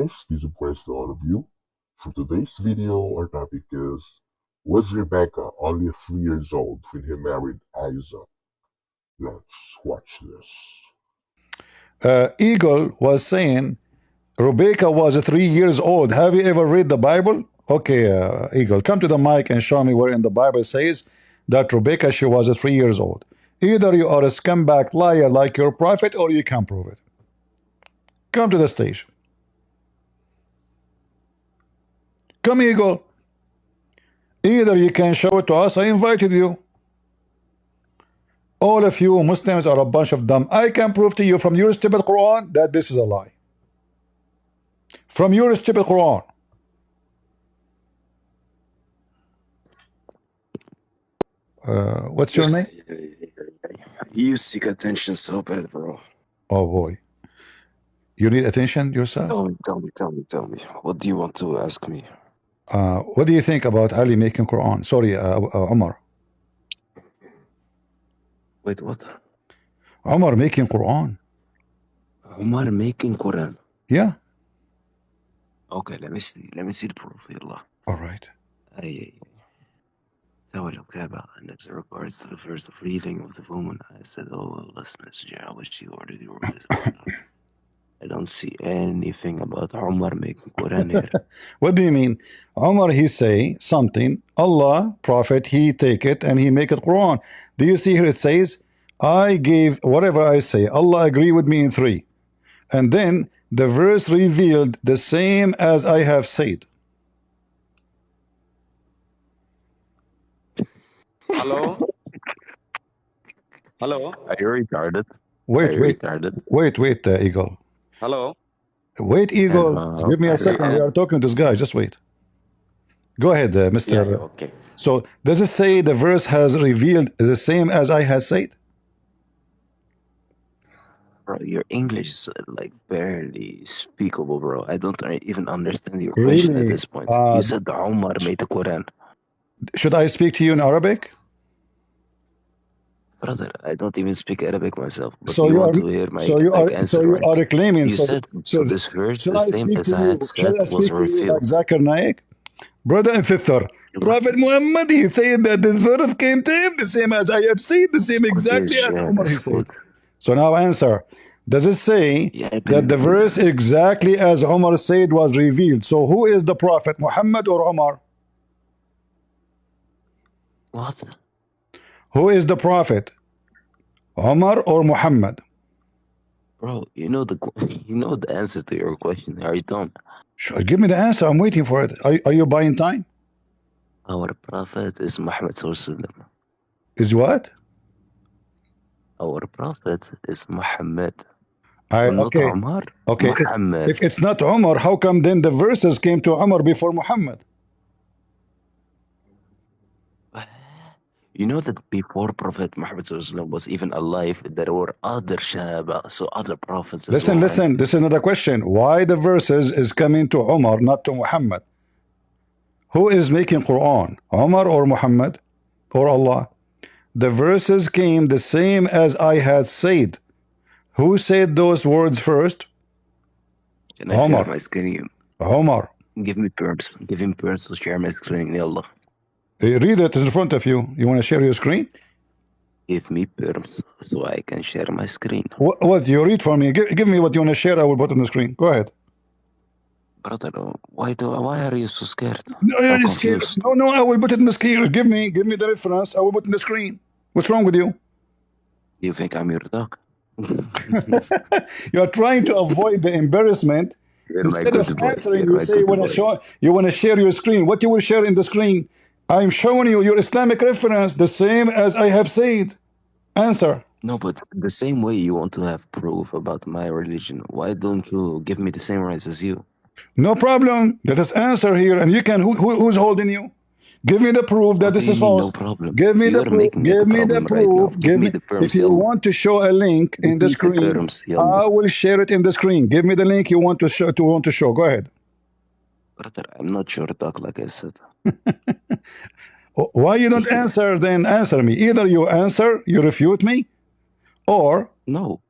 guys, peace and praise to all of you. For today's video, our topic is, was Rebecca only 3 years old when he married Isaac? Let's watch this. Eagle was saying Rebecca was 3 years old. Have you ever read the Bible? Okay, Eagle, come to the mic and show me where in the Bible says that Rebecca, she was 3 years old. Either you are a scumbag liar like your prophet, or you can prove it. Come to the stage. Come, Eagle. Either you can show it to us. I invited you. All of you Muslims are a bunch of dumb. I can prove to you from your stupid Quran that this is a lie. From your stupid Quran. What's your name? You seek attention so bad, bro. Oh boy. You need attention yourself? Tell me. What do you want to ask me? What do you think about Ali making Quran? Sorry, Omar. Wait, what? Omar making Quran. Omar making Quran? Yeah. Okay, let me see the proof. Yallah. All right. And as regards to the first reading of the woman, I said, oh, Allah's messenger, I wish you already wrote this. I don't see anything about Umar making Quran here. What do you mean? Umar, he say something, Allah, Prophet, he take it and he make it Quran. Do you see here it says, I gave whatever I say, Allah agree with me in 3. And then the verse revealed the same as I have said. Hello? Hello? Are you retarded? Wait, Eagle. Hello? Wait, Eagle. Give me a second. We are talking to this guy. Just wait. Go ahead, Mr. Yeah, okay. So, does it say the verse has revealed the same as I have said? Bro, your English is like barely speakable, bro. I don't even understand your question at this point. You said Umar made the Quran. Should I speak to you in Arabic? Brother, I don't even speak Arabic myself. But So you you want are, to hear my so you are, answer, so you right? are claiming. You said so this verse, the same as I had said, was revealed. Like Zakir Naik? Brother and sister, Prophet Muhammad, he said that this verse came to him the same as I have said, the same exactly as Umar he said. So now answer. Does it say that the verse exactly as Umar said was revealed? So who is the Prophet, Muhammad or Umar? What? Who is the Prophet? Umar or Muhammad? Bro, you know the answer to your question. Are you dumb? Sure, give me the answer. I'm waiting for it. Are you buying time? Our prophet is Muhammad Sallallahu. Is what? Our prophet is Muhammad. Okay. Not Umar. Okay. Muhammad. If it's not Umar, how come then the verses came to Umar before Muhammad? You know that before Prophet Muhammad was even alive, there were other Shahaba, so other prophets as Listen, well, listen. right? This is another question. Why the verses is coming to Umar, not to Muhammad? Who is making Quran? Umar or Muhammad or Allah? The verses came the same as I had said. Who said those words first? Can I share my screen? Umar. Give me perms. Give him perms to share my screen. Yallah. Read it in front of you. You want to share your screen? Give me perms so I can share my screen. What you read for me? Give me what you want to share. I will put on the screen. Go ahead. Brother, why are you so scared? No, scared. No, I will put it in the screen. Give me the reference. I will put it in the screen. What's wrong with you? You think I'm your dog? You are trying to avoid the embarrassment. Instead of answering, you say you want to share your screen. What you will share in the screen? I'm showing you your Islamic reference, the same as I have said. Answer. No, but the same way you want to have proof about my religion, why don't you give me the same rights as you? No problem. Let us answer here, and you can. Who's holding you? Give me the proof that this is false. No problem. Give me the proof. Give me the proof. Give me the perms. If you want to show a link in the screen, I will share it in the screen. Give me the link you want to show. Go ahead. Brother, I'm not your dog, like I said. Why you don't answer? Then answer me. Either you answer, you refute me, or no.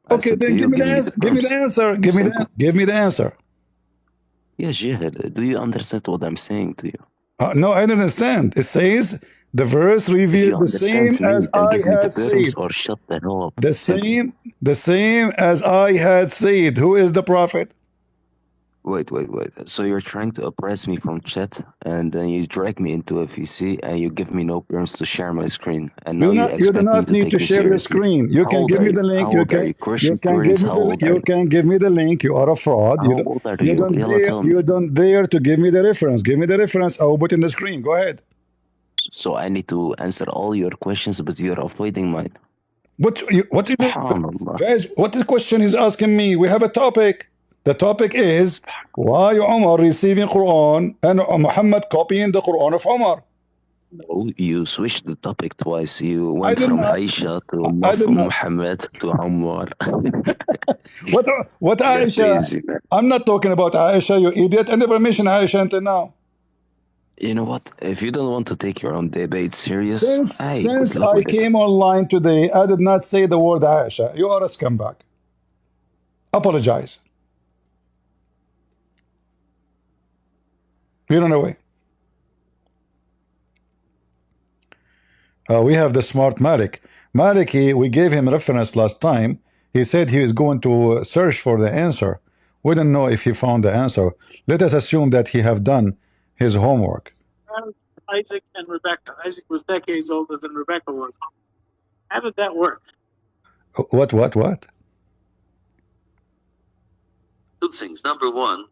Okay, then give me the answer. Give me the answer. Give me the answer. Yeah, Jihad, do you understand what I'm saying to you? No, I don't understand. It says the verse If you revealed the understand same me, as then I give me the had terms said. or shut the hell up. The Simply. same as I had said. Who is the prophet? Wait. So you're trying to oppress me from chat, and then you drag me into a VC, and you give me no terms to share my screen, and now you You do expect me not to need take to me share your seriously. screen. You How can old give are me you? the link. How old are you? Christian Give Koreans, me how old are you you? can give me the link. You are a fraud. How old are you? Yalla tell me. You don't dare to give me the reference. Give me the reference. I will put in the screen. Go ahead. So I need to answer all your questions, but you're avoiding mine. What is it? Subhanallah. Guys, what the question is asking me? We have a topic. The topic is why Umar receiving Quran and Muhammad copying the Quran of Umar. No, you switched the topic twice. You I went did from not. Aisha to I did not. Muhammad to Ammar. What You're Aisha? crazy, man. I'm not talking about Aisha, you idiot. I never mentioned Aisha until now. You know what? If you don't want to take your own debate serious, hey, good Since luck I with it. came online today, I did not say the word Aisha. You are a scumbag. Apologize. You run away. We have the smart Malik. Maliki, we gave him reference last time. He said he is going to search for the answer. We don't know if he found the answer. Let us assume that he have done his homework. Isaac and Rebecca. Isaac was decades older than Rebecca was. How did that work? What? Two things. Number one,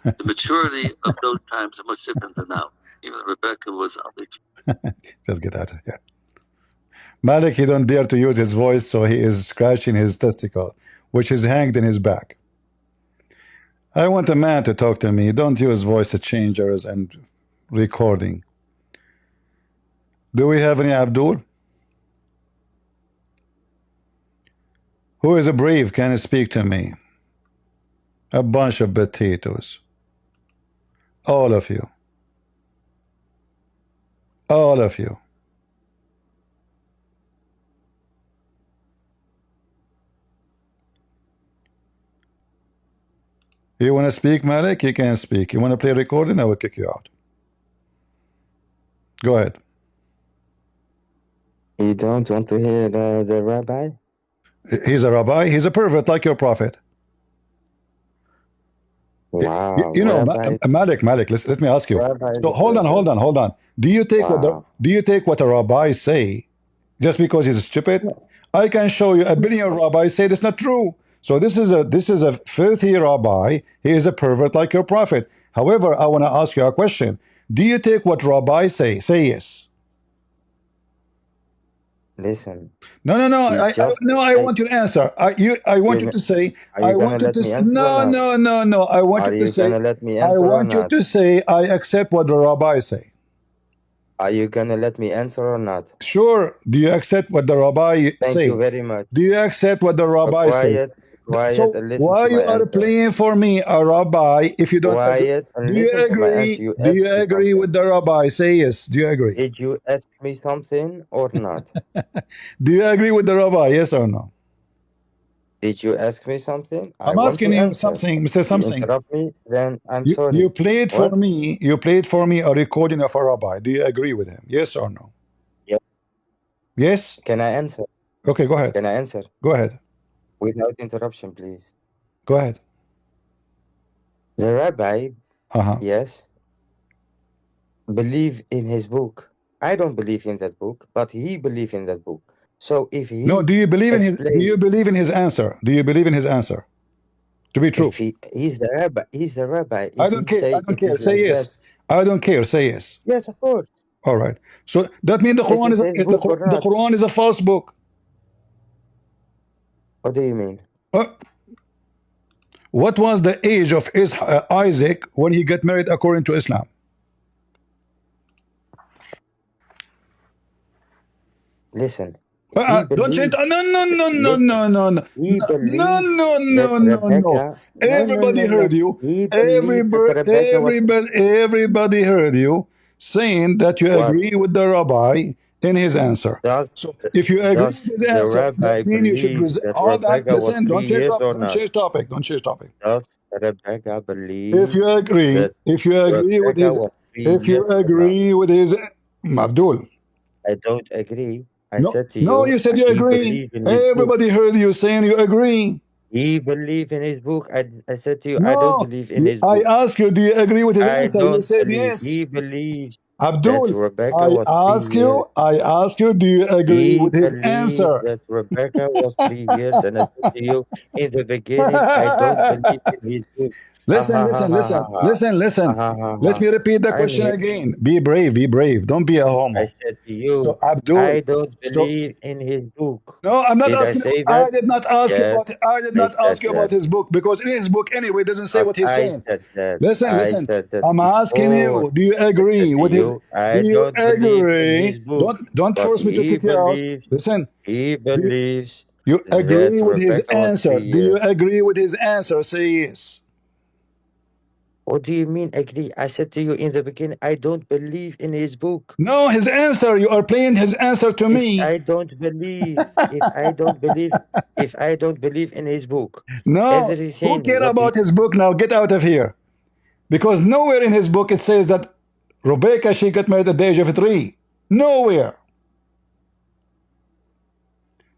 the maturity of those times are much different than now. Even Rebecca was underage. Just get out of here. Malik, he don't dare to use his voice, so he is scratching his testicle, which is hanged in his back. I want a man to talk to me. Don't use voice changers and recording. Do we have any Abdul? Who is a brave can speak to me? A bunch of potatoes. All of you. All of you. You want to speak, Malik? You can speak. You want to play recording? I will kick you out. Go ahead. You don't want to hear the rabbi? He's a rabbi. He's a pervert like your prophet. Wow. You know, Malik, let me ask you. So hold on. Do you take what a rabbi say just because he's stupid? I can show you a billion rabbis say it's not true. So this is a filthy rabbi. He is a pervert like your prophet. However, I want to ask you a question. Do you take what rabbis say? Say yes. Listen. No. I want you to answer. I want you to say. I want you to say. No. I want you to say. I want you to say. I accept what the rabbi say. Are you gonna let me answer or not? Sure. Do you accept what the rabbi say? Thank you very much. Do you accept what the rabbi say? Quiet, so and listen why to you my are answer. playing for me a rabbi if you don't Quiet agree? Do you agree? Do you agree with the rabbi? Say yes. Do you agree? Did you ask me something or not? Do you agree with the rabbi? Yes or no? Did you ask me something? I'm asking you something, Mr. Something. You interrupt me, then I'm sorry. You played for me. You played for me a recording of a rabbi. Do you agree with him? Yes or no? Yes. Yes. Can I answer? Okay, go ahead. Can I answer? Go ahead. Without interruption, please. Go ahead. The rabbi, yes, believe in his book. I don't believe in that book, but he believes in that book. So if he do you believe in his? Do you believe in his answer? Do you believe in his answer? To be true. If he's the rabbi. He's the rabbi. If I don't care. I don't care. Say yes. I don't care. Say yes. Yes, of course. All right. So that means the Quran is the Quran is a false book. What do you mean? What was the age of Isaac when he got married according to Islam? Listen. Don't say no. Everybody heard you. Everybody heard you saying that you agree with the rabbi in his answer. So if you agree with his answer, that means you should all that. Listen, don't change topic. Don't change topic. Rebecca If believes you agree, that if you agree with Rebecca his, was 3 if you years old now. agree with his, Abdul. I don't agree. I No, said to no, you, you said you he agree. believed in his book. Everybody heard you saying you agree. He believed in his book. I said to you, I don't No, believe in his I book. asked you, do you agree with his I answer? You don't said believe. He yes. believes that Abdul, Rebecca I was 3 ask years. you, do you agree He with his believes answer? that Rebecca was 3 years, and I said to you in the beginning, I don't believe in his book. Ha Listen, ha ha listen, ha ha listen, ha. listen, Ha listen. ha ha Let ha. me repeat the I'm question here. again. Be brave, be brave. Don't be a I homo. said to you, So Abdul, I don't so believe in his book. no, I'm not Did I asking. say I that? did not ask you Yes, about. I did I not said ask you about that. his book because in his book anyway it doesn't say But what he's I saying. said that. Listen, I listen. said that I'm asking before. you. Do you I said agree to with his? you, Do I you don't believe in his agree? book, Don't but force me to kick you out. Listen. he Do you, believes you that agree with his Rebecca was answer? 3 Do you years. agree with his answer? Say yes. What do you mean agree? I said to you in the beginning, I don't believe in his book. No, his answer. You are playing his answer to If me. I don't believe, if I don't believe, if I don't believe in his book, No. Who everything care what he about his book now? Get out of here. Because nowhere in his book it says that Rebecca, she got married at the age of 3. Nowhere.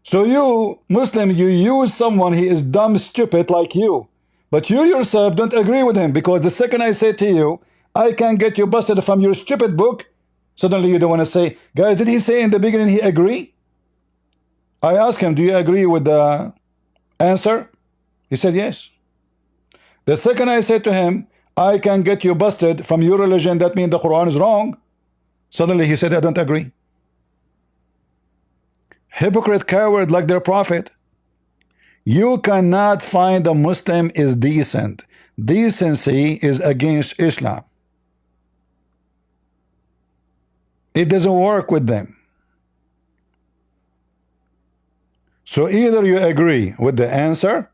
So you, Muslim, you use someone, he is dumb, stupid like you. But you yourself don't agree with him because the second I say to you, I can get you busted from your stupid book, suddenly you don't want to say, guys, did he say in the beginning he agree? I asked him, do you agree with the answer? He said yes. The second I said to him, I can get you busted from your religion, that means the Quran is wrong. Suddenly he said, I don't agree. Hypocrite, coward like their prophet. You cannot find a Muslim is decent. Decency is against Islam. It doesn't work with them. So either you agree with the answer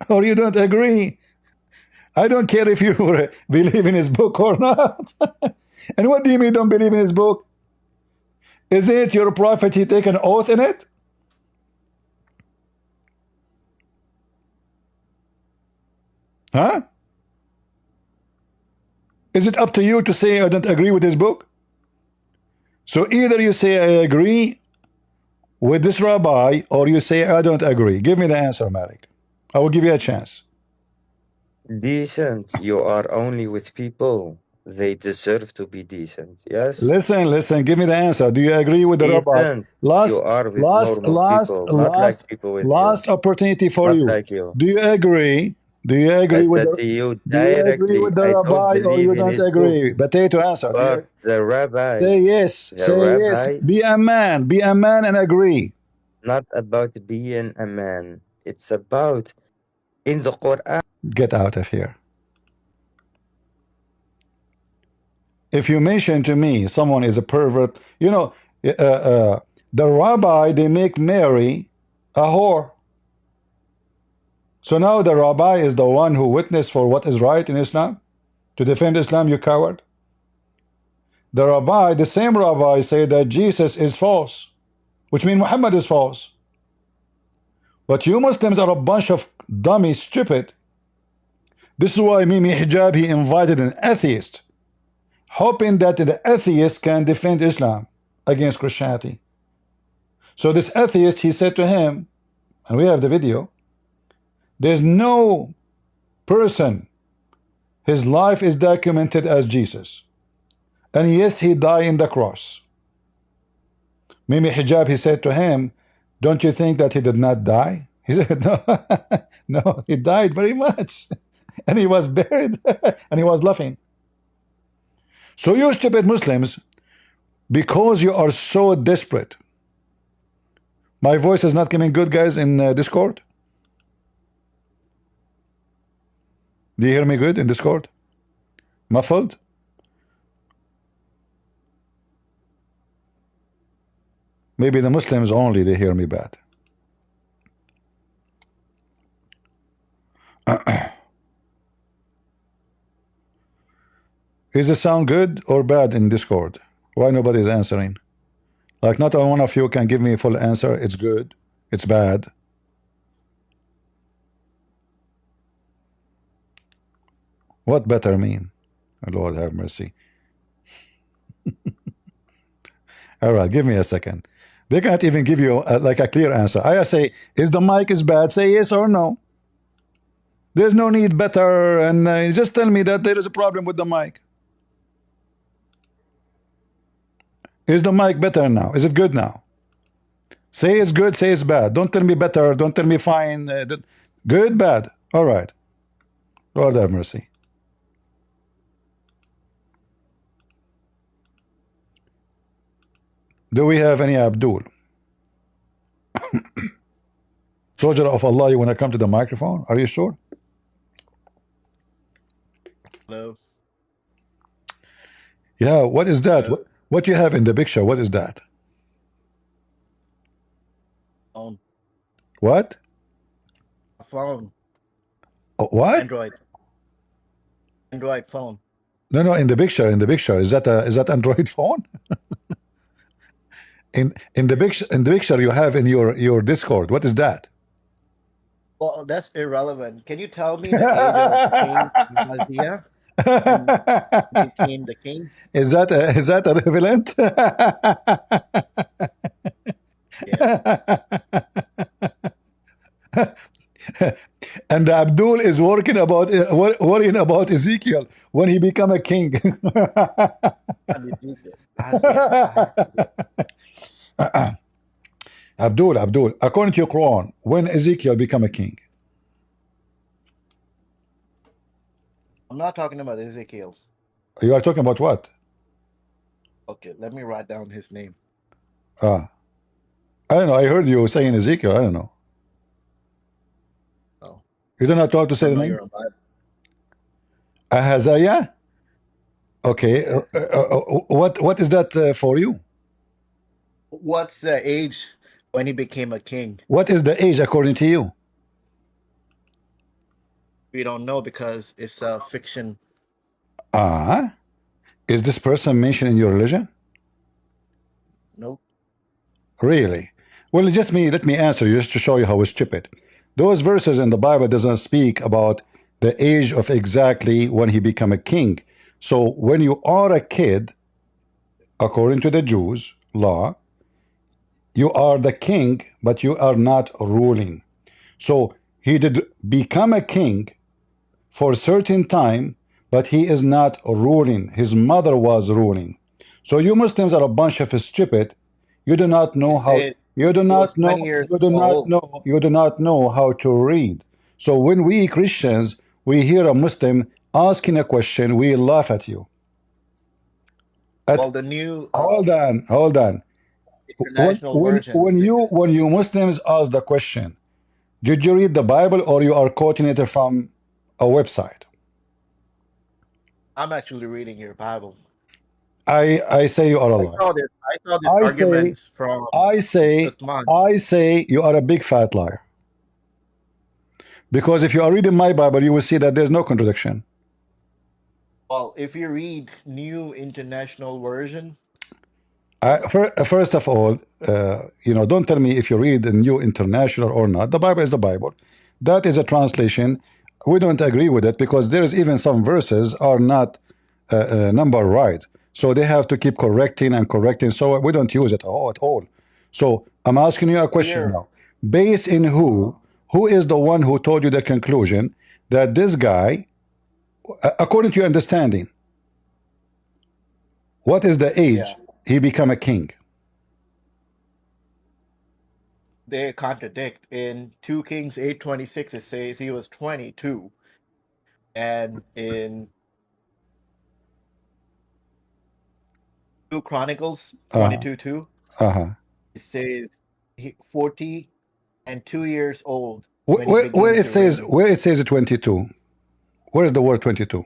or you don't agree. I don't care if you believe in his book or not. And what do you mean don't believe in his book? Is it your prophet he take an oath in it? Huh? Is it up to you to say I don't agree with his book? So either you say I agree with this rabbi or you say I don't agree. Give me the answer, Malik. I will give you a chance. decent, you are only with people they deserve to be decent. Yes. Listen. Give me the answer. Do you agree with the rabbi? Decent, you Last, are with last, normal last, people, not like last, people with you, last opportunity for not you. like you. Do you agree? Do you I agree with said the? to you Do you agree directly, with the I don't rabbi or believe you in don't his book, agree? Potato answer. Do you but the rabbi, say yes? the Say yes. rabbi, Be a man. Be a man and agree. not about being a man. It's about in the Quran. Get out of here. If you mention to me someone is a pervert, you know, the rabbi, they make Mary a whore. So now the rabbi is the one who witnessed for what is right in Islam to defend Islam, you coward. The rabbi, the same rabbi, say that Jesus is false, which means Muhammad is false. But you Muslims are a bunch of dummy, stupid. This is why Mimi Hijab, he invited an atheist, hoping that the atheist can defend Islam against Christianity. So this atheist, he said to him, and we have the video, there's no person, his life is documented as Jesus. And yes, he died in the cross. Mimi Hijab, he said to him, don't you think that he did not die? He said, no, no, he died very much. And he was buried, and he was laughing. So you stupid Muslims, because you are so desperate. My voice is not coming good, guys, in Discord. Do you hear me good in Discord? Muffled? Maybe the Muslims only, they hear me bad. Is the sound good or bad in Discord? Why nobody is answering? Like not one of you can give me a full answer. It's good, it's bad. What better mean? Lord have mercy. All right, give me a second. They can't even give you like a clear answer. I say, is the mic is bad? Say yes or no. There's no need better, and just tell me that there is a problem with the mic. Is the mic better now? Is it good now? Say it's good, say it's bad. Don't tell me better, don't tell me fine. Good, bad. All right. Lord have mercy. Do we have any Abdul? Soldier of Allah, you want to come to the microphone? Are you sure? Hello. Yeah, what is that? Hello. What you have in the picture? What is that? Phone. What? A phone. What? Android. Android phone. No, no. In the picture, is that Android phone? in the picture you have in your Discord. What is that? Well, that's irrelevant. Can you tell me the age of King Uzziah and became the king? Is that irrelevant? Yeah. And Abdul is worrying about Ezekiel when he become a king. Abdul, according to your Quran, when Ezekiel become a king? I'm not talking about Ezekiel. You are talking about what? Okay, let me write down his name. I don't know. I heard you saying Ezekiel. I don't know. Oh. You do not know how to say the name? Ahaziah? Okay. What is that for you? What's the age when he became a king? What is the age according to you? We don't know because it's a fiction. Is this person mentioned in your religion? Nope. Really? Well, let me answer you just to show you how stupid. Those verses in the Bible doesn't speak about the age of exactly when he become a king. So when you are a kid, according to the Jews law, you are the king, but you are not ruling. So he did become a king for a certain time, but he is not ruling. His mother was ruling. So you Muslims are a bunch of stupid. You do not know how. You do not know. You do not know how to read. So when we Christians we hear a Muslim asking a question, we laugh at you. Well, the new hold on. When you Muslims ask the question, did you read the Bible or you are quoting it from a website? I'm actually reading your Bible. I say you are a liar. I saw this arguments from I say you are a big fat liar. Because if you are reading my Bible, you will see that there's no contradiction. Well, if you read New International Version, first of all, don't tell me if you read the New International or not. The Bible is the Bible. That is a translation. We don't agree with it because there's even some verses are not number right. So they have to keep correcting and correcting. So we don't use it at all. So I'm asking you a question now. Based in who is the one who told you the conclusion that this guy, according to your understanding, what is the age he become a king? They contradict. In 2 Kings 8:26 it says he was 22. And in 2 Chronicles 22:2 it says 40 and 2 years old. Where it says 22? Where is the word 22?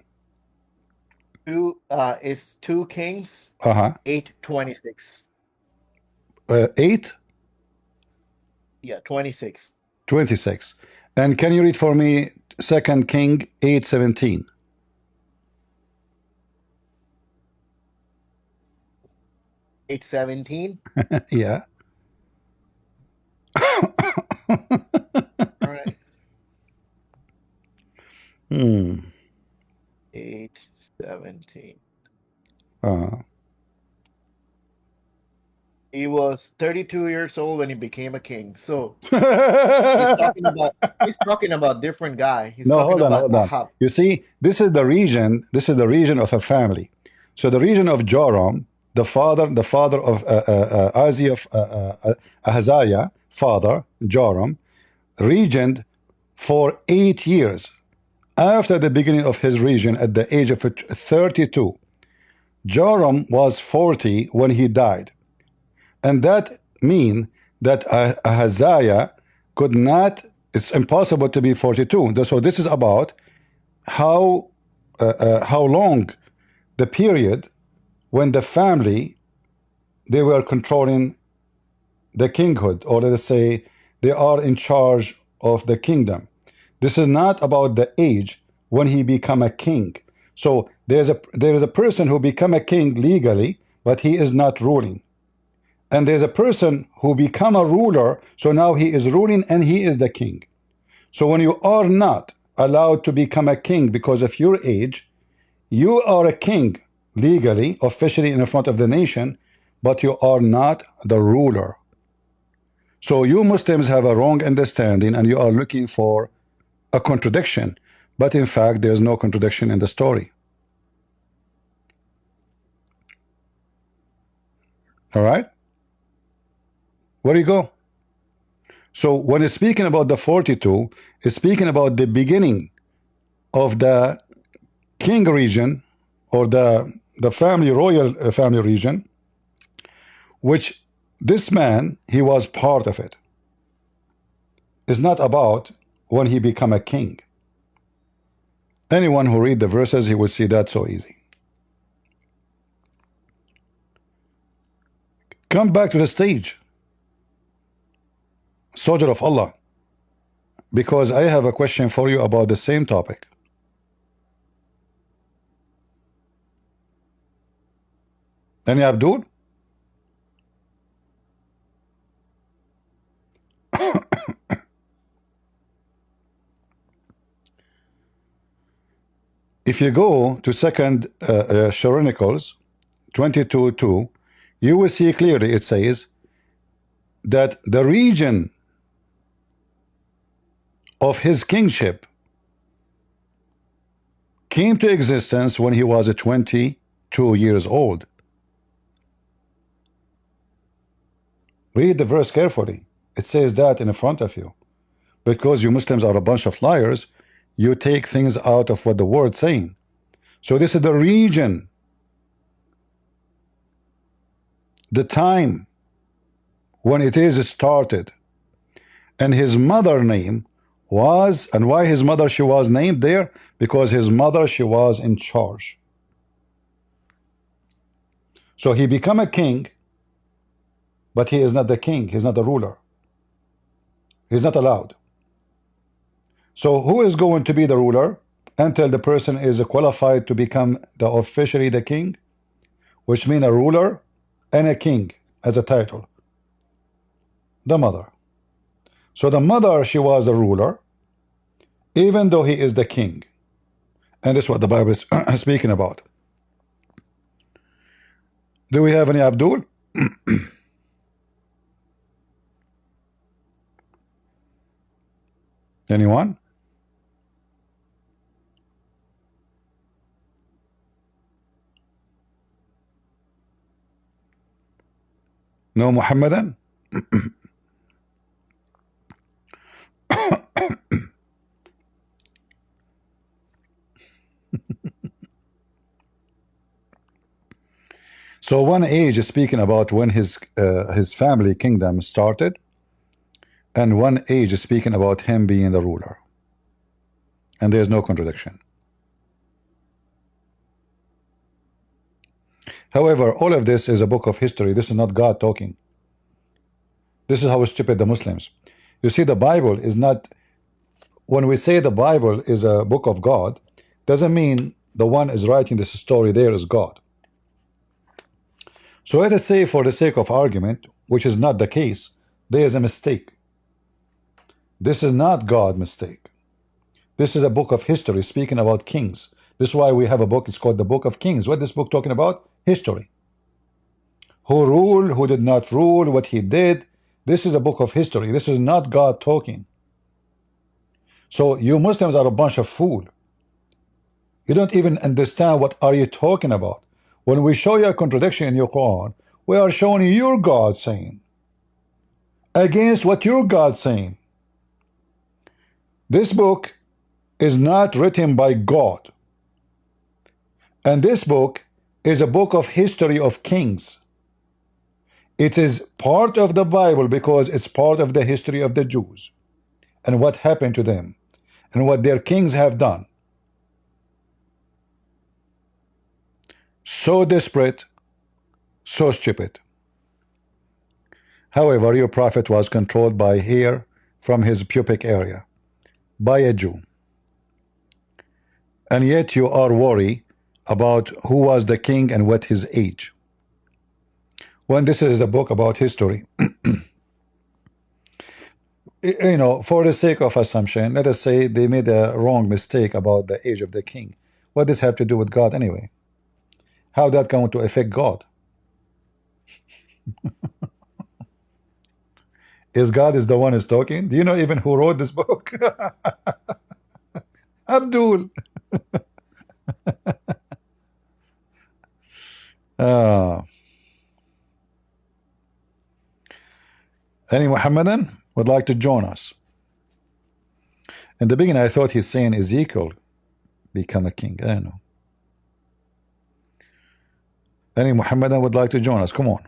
It's 2 Kings 8:26. 8? Yeah, 26. 26. And can you read for me 2 King 8:17? 8:17? Yeah. All right. 17. Uh, He was 32 years old when he became a king. So he's talking about different guy. He's no, talking hold on, about hold on. Ahab. You see, this is the region. This is the region of a family. So the region of Joram, the father of Ahaziah, father Joram, regned for 8 years. After the beginning of his reign, at the age of 32, Joram was 40 when he died. And that means that Ahaziah could not, it's impossible to be 42. So this is about how long the period when the family, they were controlling the kinghood, or let's say they are in charge of the kingdom. This is not about the age when he become a king. So there is a person who become a king legally, but he is not ruling. And there's a person who become a ruler, so now he is ruling and he is the king. So when you are not allowed to become a king because of your age, you are a king legally, officially in front of the nation, but you are not the ruler. So you Muslims have a wrong understanding and you are looking for a contradiction, but in fact there's no contradiction in the story. All right, where do you go? So when it's speaking about the 42, it's speaking about the beginning of the king region, or the family, royal family region, which this man, he was part of it. It's not about when he become a king. Anyone who read the verses, he will see that so easy. Come back to the stage, soldier of Allah, because I have a question for you about the same topic. Any Abdul? If you go to second Chronicles 22:2, you will see clearly it says that the region of his kingship came to existence when he was 22 years old. Read the verse carefully. It says that in front of you. Because you Muslims are a bunch of liars, you take things out of what the word's saying. So this is the region, the time when it is started. And his mother name was, and why his mother, she was named there? Because his mother, she was in charge. So he become a king, but he is not the king, he's not the ruler. He's not allowed. So who is going to be the ruler until the person is qualified to become officially the king, which means a ruler and a king as a title? The mother. So the mother, she was the ruler, even though he is the king. And that's what the Bible is speaking about. Do we have any Abdul? Anyone? No Muhammadan? So one age is speaking about when his family kingdom started, and one age is speaking about him being the ruler. And there's no contradiction. However, all of this is a book of history. This is not God talking. This is how stupid the Muslims. You see, the Bible is not, when we say the Bible is a book of God, doesn't mean the one is writing this story there is God. So let us say, for the sake of argument, which is not the case, there is a mistake. This is not God's mistake. This is a book of history speaking about kings. This is why we have a book. It's called the Book of Kings. What this book talking about? History. Who ruled, who did not rule, what he did. This is a book of history. This is not God talking. So you Muslims are a bunch of fools. You don't even understand what are you talking about. When we show you a contradiction in your Quran, we are showing you your God saying against what your God saying. This book is not written by God. And this book is a book of history of kings. It is part of the Bible because it's part of the history of the Jews and what happened to them and what their kings have done. So desperate, so stupid. However, your prophet was controlled by hair from his pubic area by a Jew. And yet you are worried about who was the king and what his age. When this is a book about history, you know, for the sake of assumption, let us say they made a wrong mistake about the age of the king. What does this have to do with God anyway? How that going to affect God? Is God is the one who's talking? Do you know even who wrote this book? Abdul. Any Muhammadan would like to join us? In the beginning, I thought he's saying Ezekiel become a king. I don't know. Any Muhammadan would like to join us? Come on.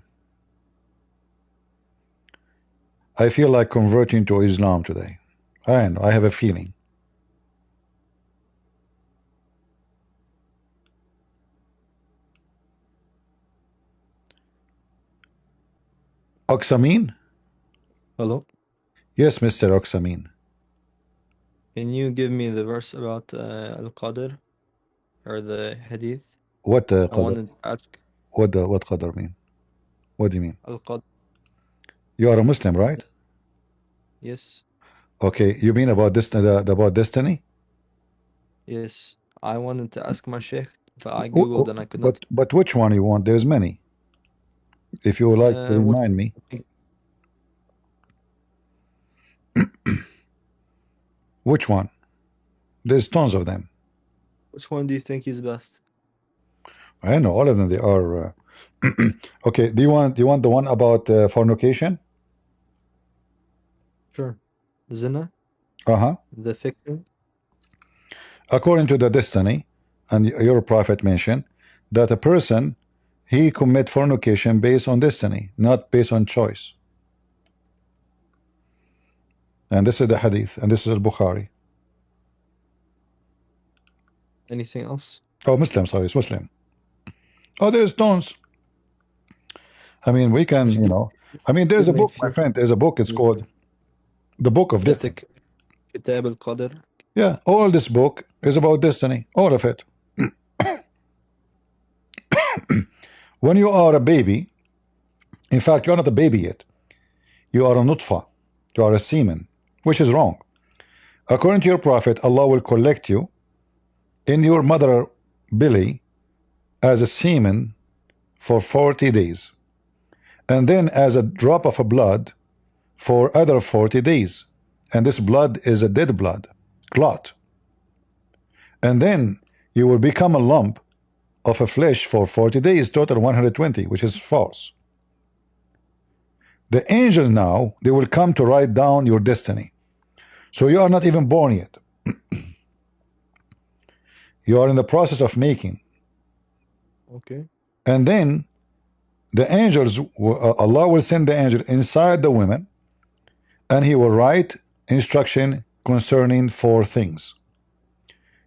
I feel like converting to Islam today. I know. I have a feeling. Oxamine? Hello? Yes, Mr. Oxamine. Can you give me the verse about Al-Qadr or the Hadith? What I Qadr? wanted to ask What Qadr mean? What do you mean? Al-Qadr. You are a Muslim, right? Yes. Okay, you mean about this about destiny? Yes. I wanted to ask my sheikh, but I googled and I could not. But which one you want? There's many. If you would like to remind me. Which one? There's tons of them. Which one do you think is best? I know all of them. They are okay. Do you want the one about fornication? Sure. Zina? The fiction? According to the destiny, and your prophet mentioned that a person he commit fornication based on destiny, not based on choice. And this is the hadith, and this is al-Bukhari. Anything else? Oh, Muslim, sorry, it's Muslim. Oh, there's tons. I mean, we can, you know, I mean, there's a book, my friend, there's a book, it's called The Book of Destiny. Kitab al-Qadr. Yeah, all this book is about destiny, all of it. When you are a baby, in fact, you're not a baby yet. You are a nutfa, you are a semen, which is wrong. According to your prophet, Allah will collect you in your mother belly as a semen for 40 days, and then as a drop of a blood for other 40 days, and this blood is a dead blood clot, and then you will become a lump of a flesh for 40 days, total 120, which is false. The angels now, they will come to write down your destiny. So you are not even born yet. You are in the process of making. Okay. And then the angels, Allah will send the angel inside the women, and he will write instruction concerning 4 things.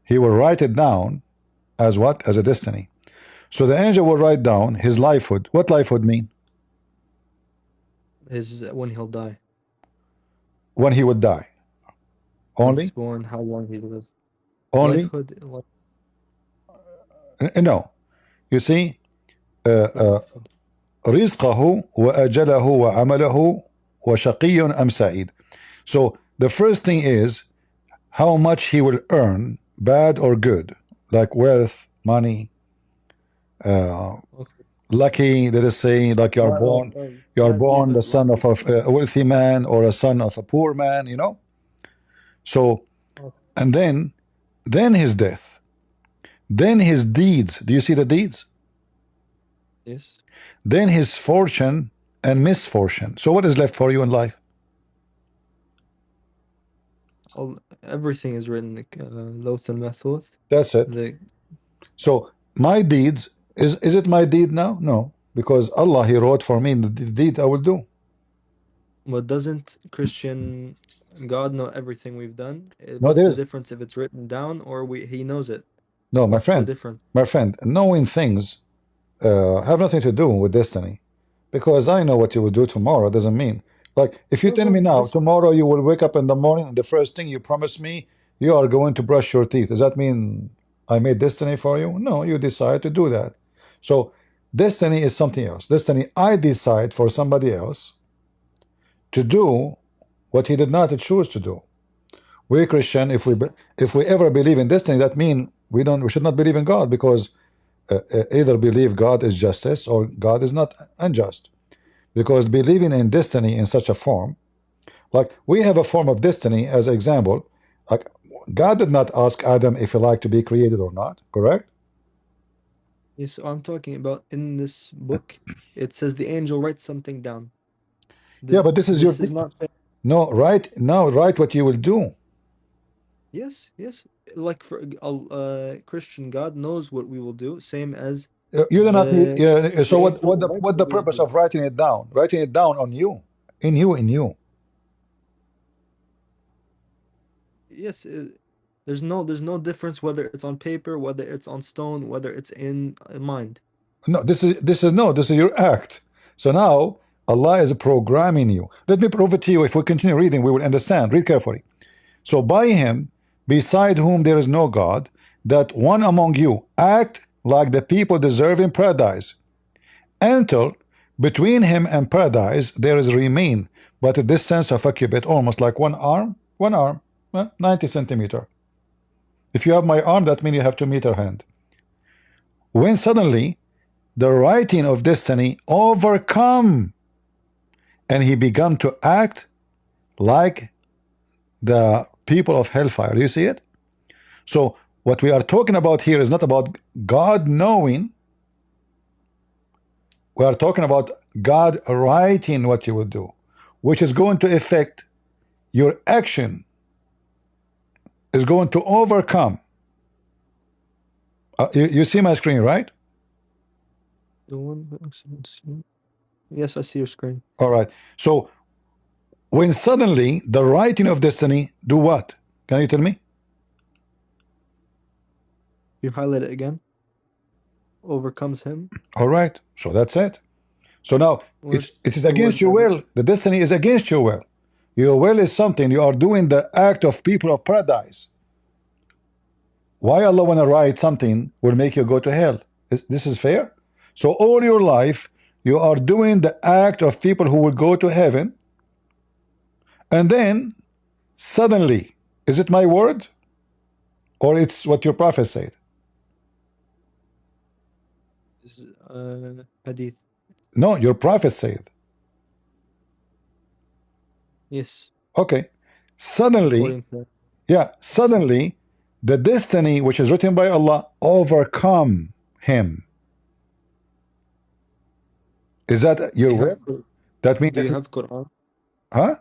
He will write it down as what? As a destiny. So the angel will write down his lifehood. What lifehood mean? When he'll die. When he would die. Only? When he's born, how long he lives. Only? Lifehood, no. You see, رزقه وأجله وعمله وشقي أم سعيد. So the first thing is how much he will earn, bad or good, like wealth, money, Okay. lucky. Let us say, like you are born, you are God gave born the us son of a wealthy man or a son of a poor man. You know. So, okay. and then his death, then his deeds. Do you see the deeds? Yes. Then his fortune and misfortune. So what is left for you in life? Everything is written like Loth and Mathoth. That's it. So my deeds, is it my deed now? No, because Allah, He wrote for me the deed I will do. But doesn't Christian God know everything we've done? No, What's the there's difference if it's written down or he knows it? no, What's the difference? my friend, knowing things have nothing to do with destiny. Because I know what you will do tomorrow doesn't mean, like, if you tell me now tomorrow you will wake up in the morning and the first thing you promise me you are going to brush your teeth, does that mean I made destiny for you? No, you decide to do that. So destiny is something else. Destiny, I decide for somebody else to do what he did not choose to do. We Christian, if we ever believe in destiny, that means we should not believe in God, because either believe God is justice or God is not unjust. Because believing in destiny in such a form, like we have a form of destiny as an example, like God did not ask Adam if he liked to be created or not, correct? Yes, I'm talking about in this book. It says the angel writes something down. Yeah, but this is your This is not saying, no, right now, write what you will do. yes, yes. Like for Christian God knows what we will do, same as You do not need. the So angel writes what what the we will purpose do. of writing it down? Writing it down on you, in you, in you. Yes, there's no difference whether it's on paper, whether it's on stone, whether it's in mind. No, this is your act. So now Allah is programming you. Let me prove it to you. If we continue reading, we will understand. Read carefully. So by him, beside whom there is no God, that one among you act like the people deserve in paradise, until between him and paradise there is remain but a distance of a cubit, almost like one arm, 90 centimeter. If you have my arm, that means you have 2 meter hand. When suddenly the writing of destiny overcome, and he began to act like the people of hellfire. Do you see it? So what we are talking about here is not about God knowing. We are talking about God writing what you will do, which is going to affect your action, is going to overcome. You see my screen, right? The one who accepts you. Yes, I see your screen. All right. So when suddenly the writing of destiny do what? Can you tell me? You highlight it again. Overcomes him. All right. So that's it. So now it is the against word your that- will. The destiny is against your will. Your will is something. You are doing the act of people of paradise. Why Allah want to write something will make you go to hell? This is fair? So all your life you are doing the act of people who will go to heaven, and then suddenly, is it my word or it's what your prophet said? is hadith. No, your prophet said. Yes. Okay. Suddenly, According to yeah, suddenly the destiny which is written by Allah overcome him. Is that your word? That means do you have Quran? huh?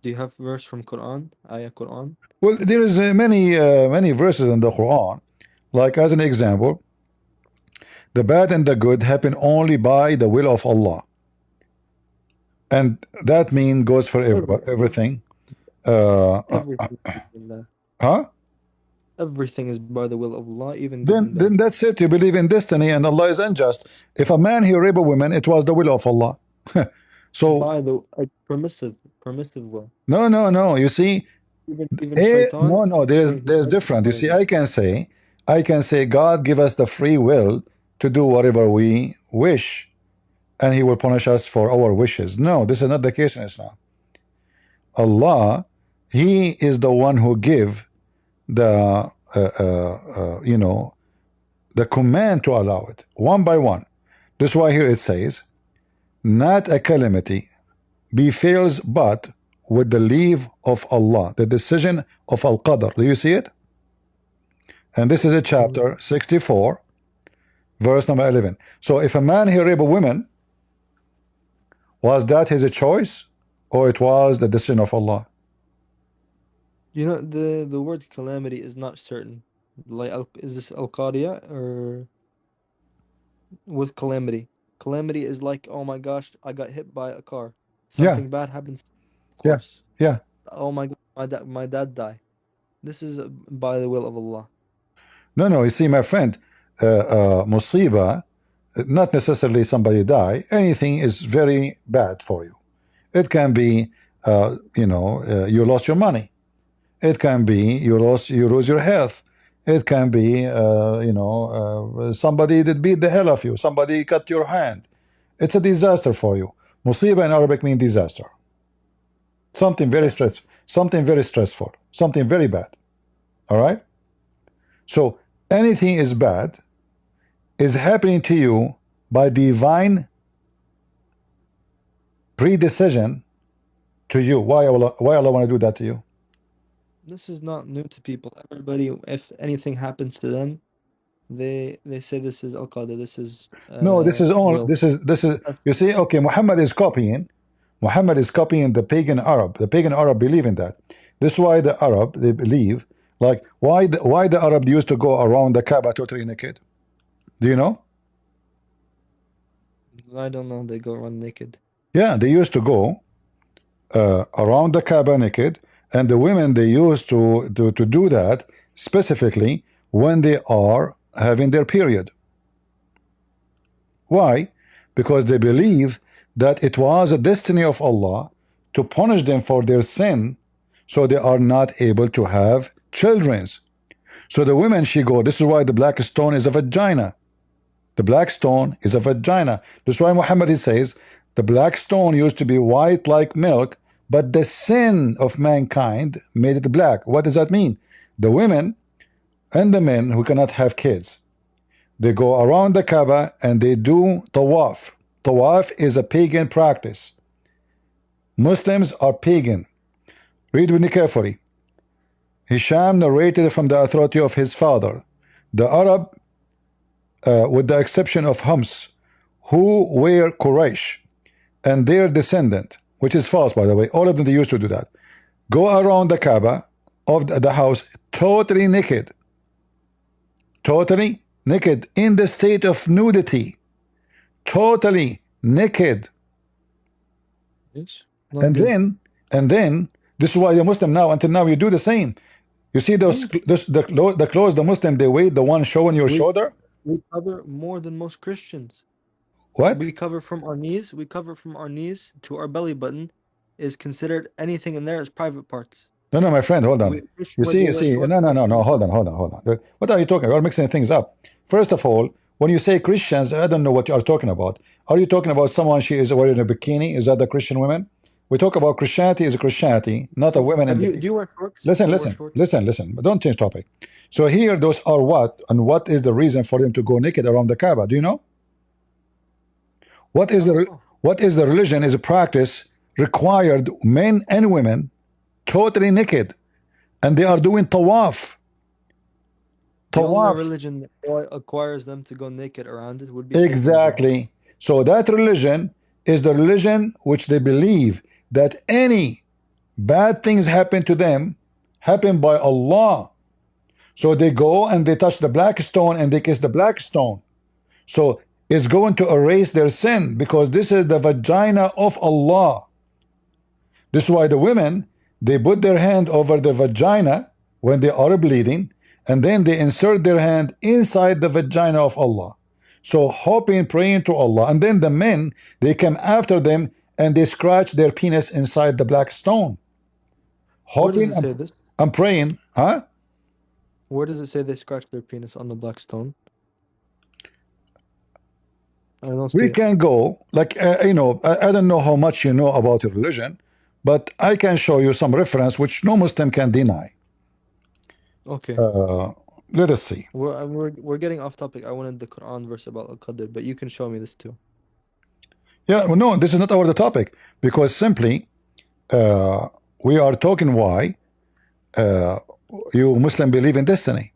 Do you have verse from Quran? Ayah Quran? Well, there is many verses in the Quran. Like as an example, the bad and the good happen only by the will of Allah, and that mean goes for everything. Everything. Huh? Everything is by the will of Allah, even good and Then bad. that's it. You believe in destiny, and Allah is unjust. If a man he rape a woman, it was the will of Allah. So By the permissive will. no. You see, Even shaitan. no. There's different. You see, I can say God give us the free will to do whatever we wish, and He will punish us for our wishes. No, this is not the case in Islam. Allah, He is the one who give the you know, the command to allow it one by one. That's why here it says, not a calamity befalls but with the leave of Allah, the decision of Al-Qadr. Do you see it? And this is a chapter 64, verse number 11. So if a man here rape a woman, was that his choice, or it was the decision of Allah? You know, the word calamity is not certain. Like, is this al-qariya or with calamity? Calamity is like, oh my gosh, I got hit by a car. Something bad happens. Of course. Yeah. Oh my God, my dad died. This is by the will of Allah. No, you see, my friend, musiba, not necessarily somebody die. Anything is very bad for you. It can be, you know, you lost your money. It can be you lose your health. It can be, you know, somebody that beat the hell of you. Somebody cut your hand. It's a disaster for you. Musiba in Arabic means disaster. Something very stressful. Something very stressful. Something very bad. All right. So anything is bad is happening to you by divine predecision to you. Why Allah want to do that to you? This is not new to people. Everybody, if anything happens to them, they say this is al-qadr. This is no. This is all. This is. You see, okay. Muhammad is copying the pagan Arab. The pagan Arab believe in that. This is why the Arab, they believe, like, why the Arab used to go around the Kaaba totally naked. Do you know? I don't know. They go around naked. Yeah, they used to go around the Kaaba naked, and the women, they used to do that specifically when they are having their period. Why? Because they believe that it was a destiny of Allah to punish them for their sin, so they are not able to have children. So the women, she go, this is why the black stone is a vagina. The black stone is a vagina. That's why Muhammad, he says, the black stone used to be white like milk, but the sin of mankind made it black. What does that mean? The women and the men who cannot have kids, they go around the Kaaba and they do tawaf. Tawaf is a pagan practice. Muslims are pagan. Read with me carefully. Hisham narrated from the authority of his father. The Arab, with the exception of Hums, who were Quraysh, and their descendant, which is false, by the way, all of them, they used to do that, go around the Kaaba of the house totally naked. Totally naked, in the state of nudity. Totally naked. Yes. And then, this is why the Muslim now, until now, you do the same. You see the clothes the Muslim, they wear, the one showing your shoulder? We cover more than most Christians. What? We cover from our knees. We cover from our knees to our belly button. Is considered anything in there as private parts. No, my friend, hold on. You see, no, hold on. What are you talking about? You're mixing things up. First of all, when you say Christians, I don't know what you are talking about. Are you talking about someone, she is wearing a bikini? Is that the Christian women? We talk about Christianity is Christianity, not a women in do you wear shorts? Listen, but don't change topic. So here, those are what, and what is the reason for them to go naked around the Kaaba? Do you know? What is the religion is a practice required men and women totally naked, and they are doing tawaf. The only religion that acquires them to go naked around it would be exactly. So that religion is the religion which they believe that any bad things happen to them happen by Allah. So they go and they touch the black stone and they kiss the black stone. So it's going to erase their sin, because this is the vagina of Allah. This is why the women, they put their hand over their vagina when they are bleeding, and then they insert their hand inside the vagina of Allah. So hoping, praying to Allah. And then the men, they come after them and they scratch their penis inside the black stone. Hoping, where does it say this? I'm praying. Huh? Where does it say they scratch their penis on the black stone? I don't see we it. can go, like, you know, I don't know how much you know about your religion, but I can show you some reference which no Muslim can deny. Okay. Let us see. We're getting off topic. I wanted the Quran verse about Al-Qadr, but you can show me this too. Yeah, well, no, this is not our topic, because simply we are talking why you Muslim believe in destiny.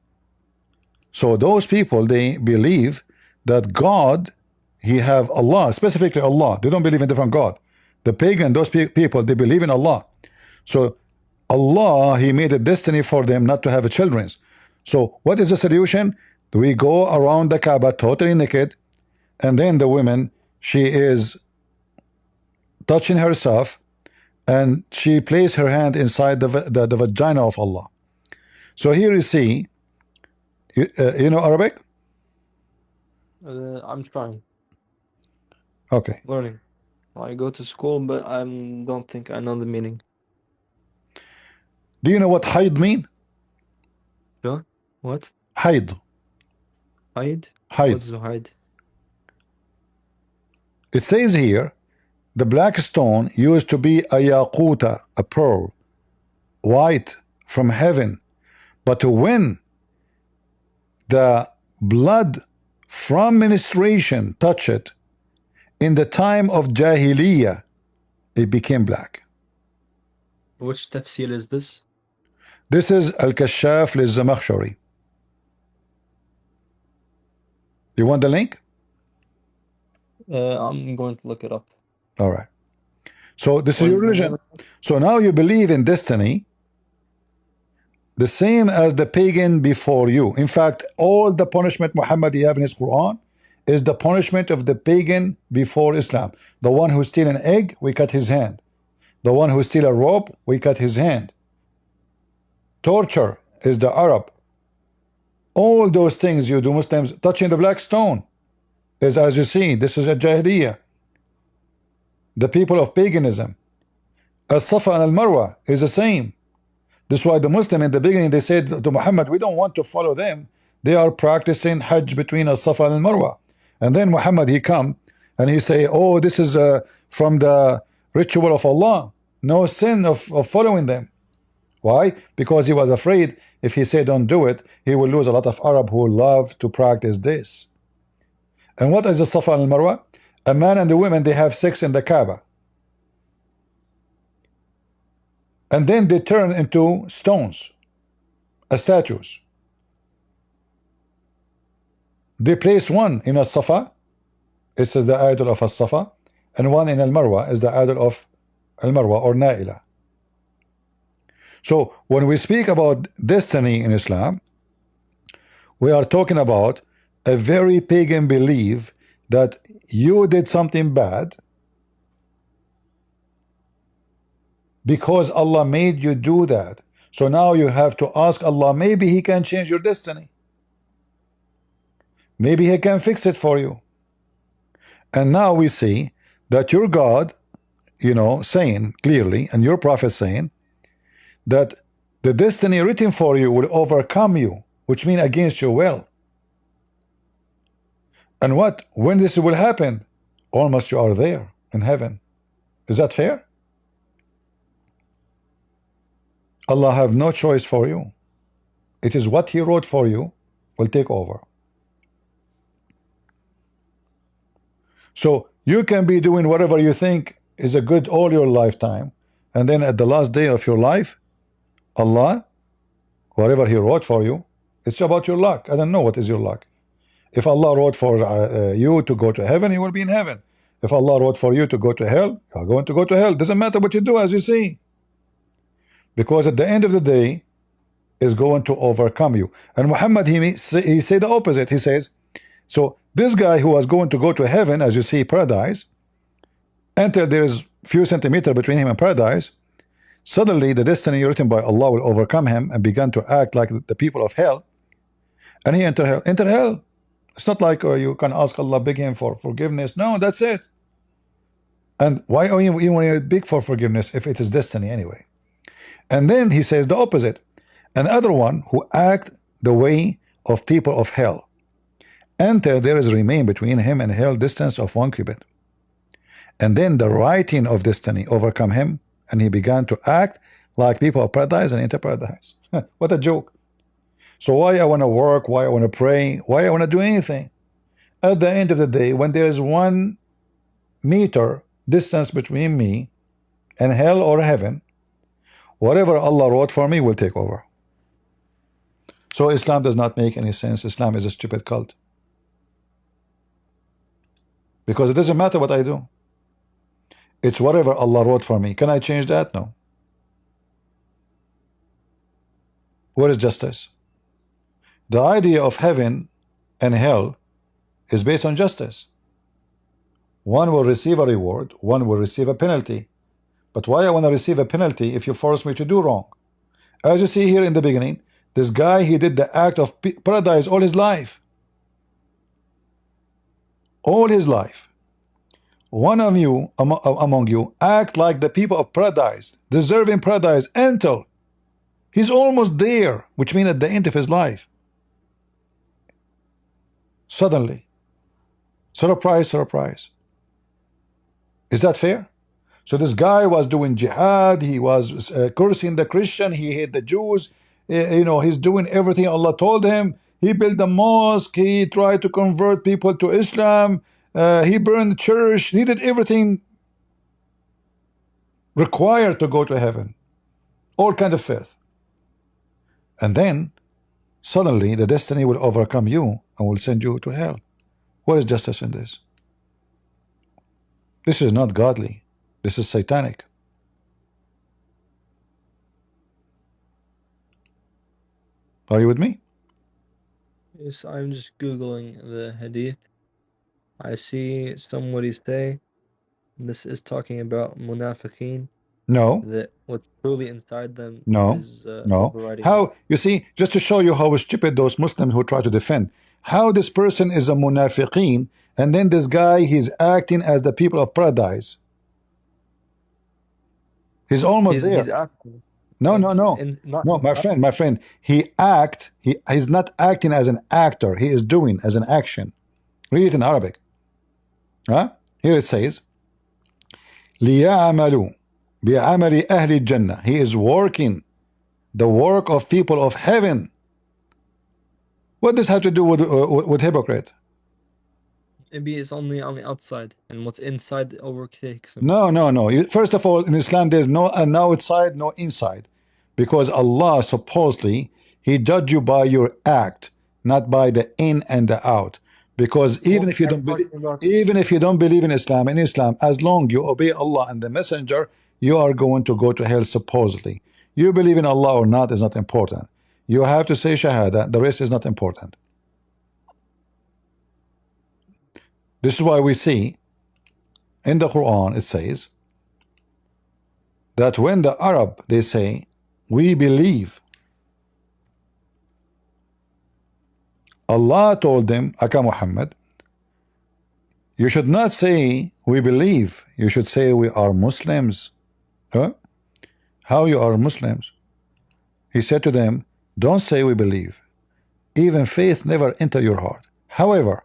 So those people, they believe that God, he have Allah, specifically Allah. They don't believe in different God. The pagan, those people, they believe in Allah. So Allah, he made a destiny for them not to have children. So what is the solution? We go around the Kaaba totally naked, and then the woman, she is touching herself, and she placed her hand inside the vagina of Allah. So here you see, you know Arabic? I'm trying. Okay. Learning. I go to school, but I don't think I know the meaning. Do you know what haid mean? Sure. What? Haid. Hide? Haid. What's hide? It says here, the black stone used to be a yaquta, a pearl, white from heaven. But when the blood from menstruation touched it, in the time of Jahiliyyah, it became black. Which tafsir is this? This is Al-Kashaf Liz-Zamakhshari. You want the link? I'm going to look it up. All right. So this is What your is the religion. name? So now you believe in destiny, the same as the pagan before you. In fact, all the punishment Muhammad have in his Quran is the punishment of the pagan before Islam. The one who steal an egg, we cut his hand. The one who steal a rope, we cut his hand. Torture is the Arab. All those things you do, Muslims, touching the black stone, is, as you see, this is a Jahiliyyah. The people of paganism. As-Safa and Al-Marwa is the same. That's why the Muslim in the beginning, they said to Muhammad, we don't want to follow them. They are practicing Hajj between As-Safa and Al-Marwa. And then Muhammad, he come and he say, oh, this is from the ritual of Allah. No sin of following them. Why? Because he was afraid if he said don't do it, he will lose a lot of Arab who love to practice this. And what is the Safa and Marwa? A man and a woman, they have sex in the Kaaba. And then they turn into stones, statues. They place one in a Safa, it's the idol of a Safa, and one in Al Marwa is the idol of Al Marwa or Naila. So when we speak about destiny in Islam, we are talking about a very pagan belief that you did something bad because Allah made you do that. So now you have to ask Allah, maybe He can change your destiny. Maybe He can fix it for you. And now we see that your God, you know, saying clearly, and your prophet saying, that the destiny written for you will overcome you, which means against your will. And what? When this will happen, almost you are there in heaven. Is that fair? Allah have no choice for you. It is what He wrote for you will take over. So you can be doing whatever you think is a good all your lifetime, and then at the last day of your life, Allah, whatever He wrote for you, it's about your luck. I don't know what is your luck. If Allah wrote for you to go to heaven, you will be in heaven. If Allah wrote for you to go to hell, you are going to go to hell. Doesn't matter what you do, as you see. Because at the end of the day, is going to overcome you. And Muhammad, he said the opposite. He says, so this guy who was going to go to heaven, as you see, paradise, until there is few centimeters between him and paradise, suddenly the destiny written by Allah will overcome him and begin to act like the people of hell, and he enter hell. Enter hell. It's not like you can ask Allah, beg Him for forgiveness. No, that's it. And why even when you beg for forgiveness if it is destiny anyway? And then he says the opposite. Another one who act the way of people of hell, until there is remain between him and hell distance of 1 cubit. And then the writing of destiny overcome him, and he began to act like people of paradise and enter paradise. What a joke. So why I want to work, why I want to pray, why I want to do anything? At the end of the day, when there is 1 meter distance between me and hell or heaven, whatever Allah wrote for me will take over. So Islam does not make any sense. Islam is a stupid cult. Because it doesn't matter what I do. It's whatever Allah wrote for me. Can I change that? No. Where is justice? The idea of heaven and hell is based on justice. One will receive a reward, one will receive a penalty. But why I want to receive a penalty if you force me to do wrong? As you see here in the beginning, this guy, he did the act of paradise all his life. All his life. One of you, among you, act like the people of paradise, deserving paradise until he's almost there, which means at the end of his life. Suddenly, surprise, surprise. Is that fair? So this guy was doing jihad, he was cursing the Christian, he hate the Jews, you know, he's doing everything Allah told him. He built a mosque, he tried to convert people to Islam, he burned the church, he did everything required to go to heaven. All kind of faith. And then suddenly the destiny will overcome you and will send you to hell. What is justice in this? This is not godly. This is satanic. Are you with me? Yes, I'm just Googling the hadith. I see somebody say this is talking about munafiqeen, No, that what's truly inside them no, is no. overriding. How, you see, just to show you how stupid those Muslims who try to defend, how this person is a munafiqeen, and then this guy, he's acting as the people of paradise. He's almost there. He's acting. No, like, no, no. not No, my inside. friend, he's not acting as an actor. He is doing as an action. Read it in Arabic. Huh? Here it says, لِيَعْمَلُوا بِعَمَلِ أَهْلِ الْجَنَّةِ. He is working the work of people of heaven. What does this have to do with hypocrite? Maybe it's only on the outside, and what's inside overtakes him. No, no, no. First of all, in Islam, there's no outside, no inside. Because Allah, supposedly, He judge you by your act, not by the in and the out. Because even if you don't believe in Islam, as long you obey Allah and the Messenger, you are going to go to hell supposedly. You believe in Allah or not is not important. You have to say Shahada. The rest is not important. This is why we see in the Quran it says that when the Arab, they say, we believe, Allah told them, Aka Muhammad, you should not say we believe, you should say we are Muslims. Huh? How you are Muslims? He said to them, don't say we believe. Even faith never enter your heart. However,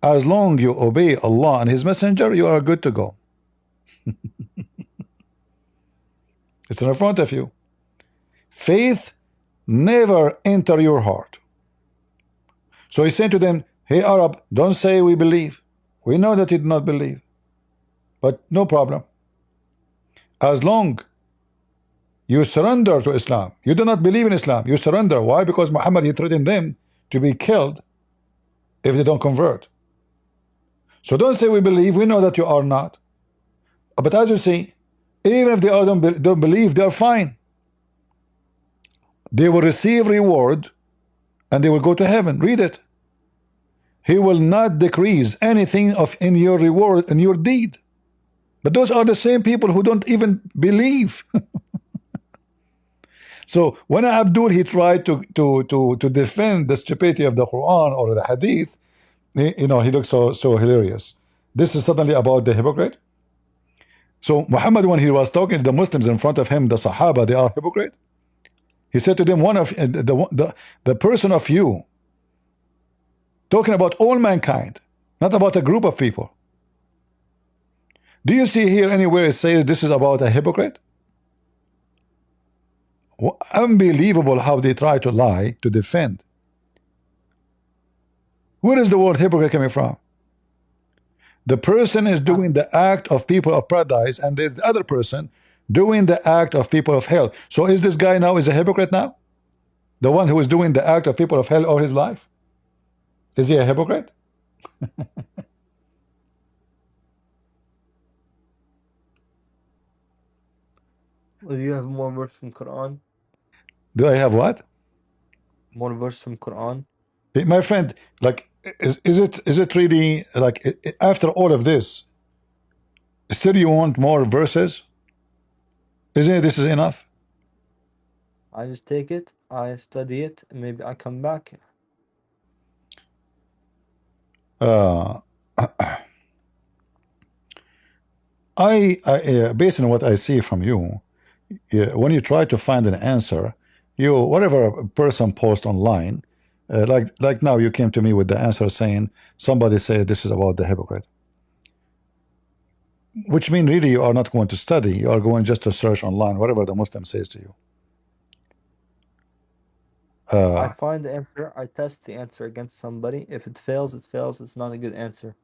as long you obey Allah and His Messenger, you are good to go. It's in front of you. Faith never enter your heart. So he said to them, hey Arab, don't say we believe. We know that you did not believe. But no problem. As long you surrender to Islam, you do not believe in Islam, you surrender. Why? Because Muhammad, he threatened them to be killed if they don't convert. So don't say we believe, we know that you are not. But as you see, even if they don't believe, they are fine. They will receive reward and they will go to heaven. Read it. He will not decrease anything in your reward and your deed. But those are the same people who don't even believe. So when Abdul, he tried to defend the stupidity of the Quran or the Hadith, you know, he looks so hilarious. This is suddenly about the hypocrite. So Muhammad, when he was talking to the Muslims in front of him, the Sahaba, they are hypocrite. He said to them, one of the person of you, talking about all mankind, not about a group of people. Do you see here anywhere it says this is about a hypocrite? Unbelievable how they try to lie to defend Where is the word hypocrite coming from? The person is doing the act of people of paradise, and there's the other person doing the act of people of hell. So is this guy now is a hypocrite now? The one who is doing the act of people of hell all his life? Is he a hypocrite? Do you have more verse from Quran? Do I have what? More verse from Quran? My friend, like, is it really like after all of this, still you want more verses? Isn't it this is enough? I just take it, I study it, and maybe I come back. Based on what I see from you, when you try to find an answer, whatever a person posts online, like now you came to me with the answer saying somebody said this is about the hypocrite, which means really you are not going to study, you are going just to search online whatever the Muslim says to you. I find the answer, I test the answer against somebody. If it fails, it fails. It's not a good answer.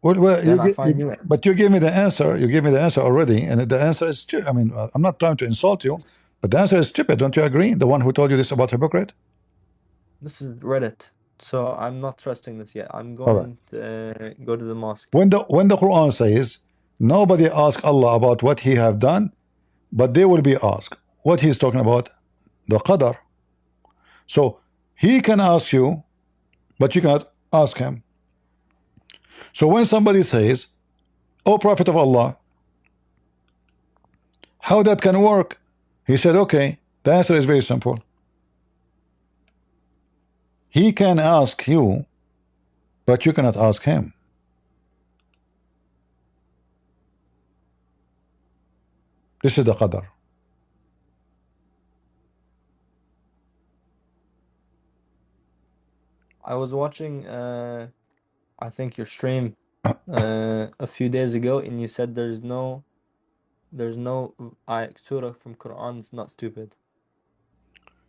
Well, Then I find new answer. but you gave me the answer. You gave me the answer already, and the answer is I mean, I'm not trying to insult you, but the answer is stupid. Don't you agree? The one who told you this about hypocrite. This is Reddit, so I'm not trusting this yet. I'm going to go to the mosque. When the Quran says nobody ask Allah about what he have done, but they will be asked. What he's talking about, the qadar. So he can ask you, but you cannot ask him. So when somebody says, "Oh Prophet of Allah, how that can work?" He said, okay, the answer is very simple. He can ask you, but you cannot ask him. This is the qadar. I was watching, I think your stream a few days ago, and you said there's no surah from Quran is not stupid.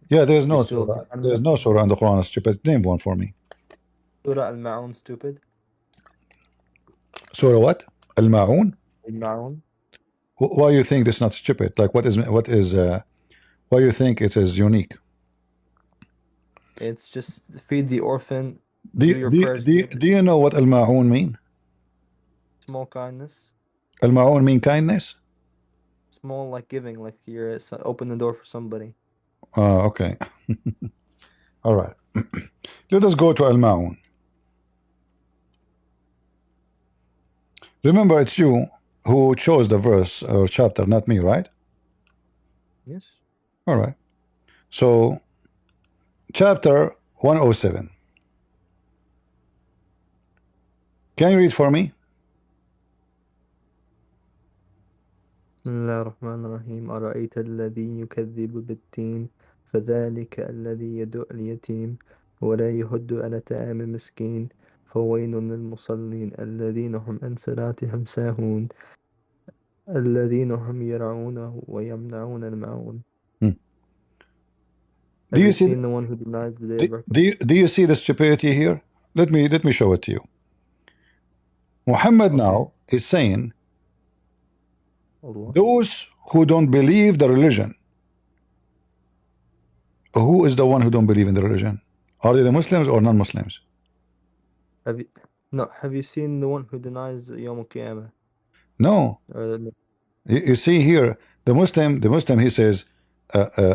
Yeah, there's no still surah. There's no surah in the Quran stupid. Name one for me. Surah Al-Ma'un stupid. Surah what? Al-Ma'un? Al-Ma'un. Why you think this not stupid? Like what is why you think it is unique? It's just feed the orphan. Do you know what Al-Ma'un mean? Small kindness. Al-Ma'un mean kindness? Small, like giving, like you're open the door for somebody. Okay. All right. Let us go to Al-Ma'un. Remember, it's you who chose the verse or chapter, not me, right? Yes. All right. So, chapter 107. Can you read for me? بسم الله الرحمن الرحيم أرأيت الذي يكذب بالدين فذلك الذي يدعو اليتيم ولا يحض على طعام المسكين فويل للمصلين الذين هم عن صلاتهم ساهون الذين هم يرعون ويمنعون الماعون. Do you see the one who denies the day of reckoning? Do you see the stupidity here? Let me show it to you. Muhammad now is saying those who don't believe the religion. Who is the one who don't believe in the religion? Are they the Muslims or non-Muslims? Have you seen the one who denies Yawm al-Qiyamah? No. You see here, the Muslim he says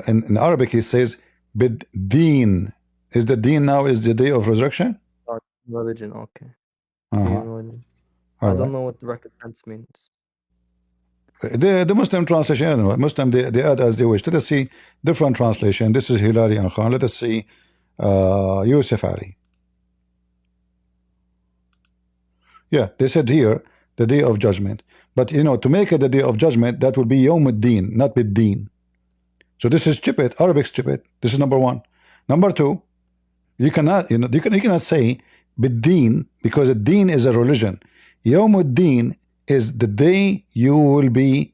in Arabic he says bid-deen. Is the deen now is the day of resurrection? Religion, okay. Religion. I don't know what the recompense means. The Muslim translation, I don't know. Muslim they add as they wish. Let us see different translation. This is Hilary and Khan. Let us see Yusuf Ali. Yeah, they said here the day of judgment. But you know, to make it the day of judgment, that would be Yawm ad-Din, not bid-Din. So this is stupid, Arabic stupid. This is number one. Number two, you cannot say bid-Din because a Din is a religion. Yawm ad-Din is the day you will be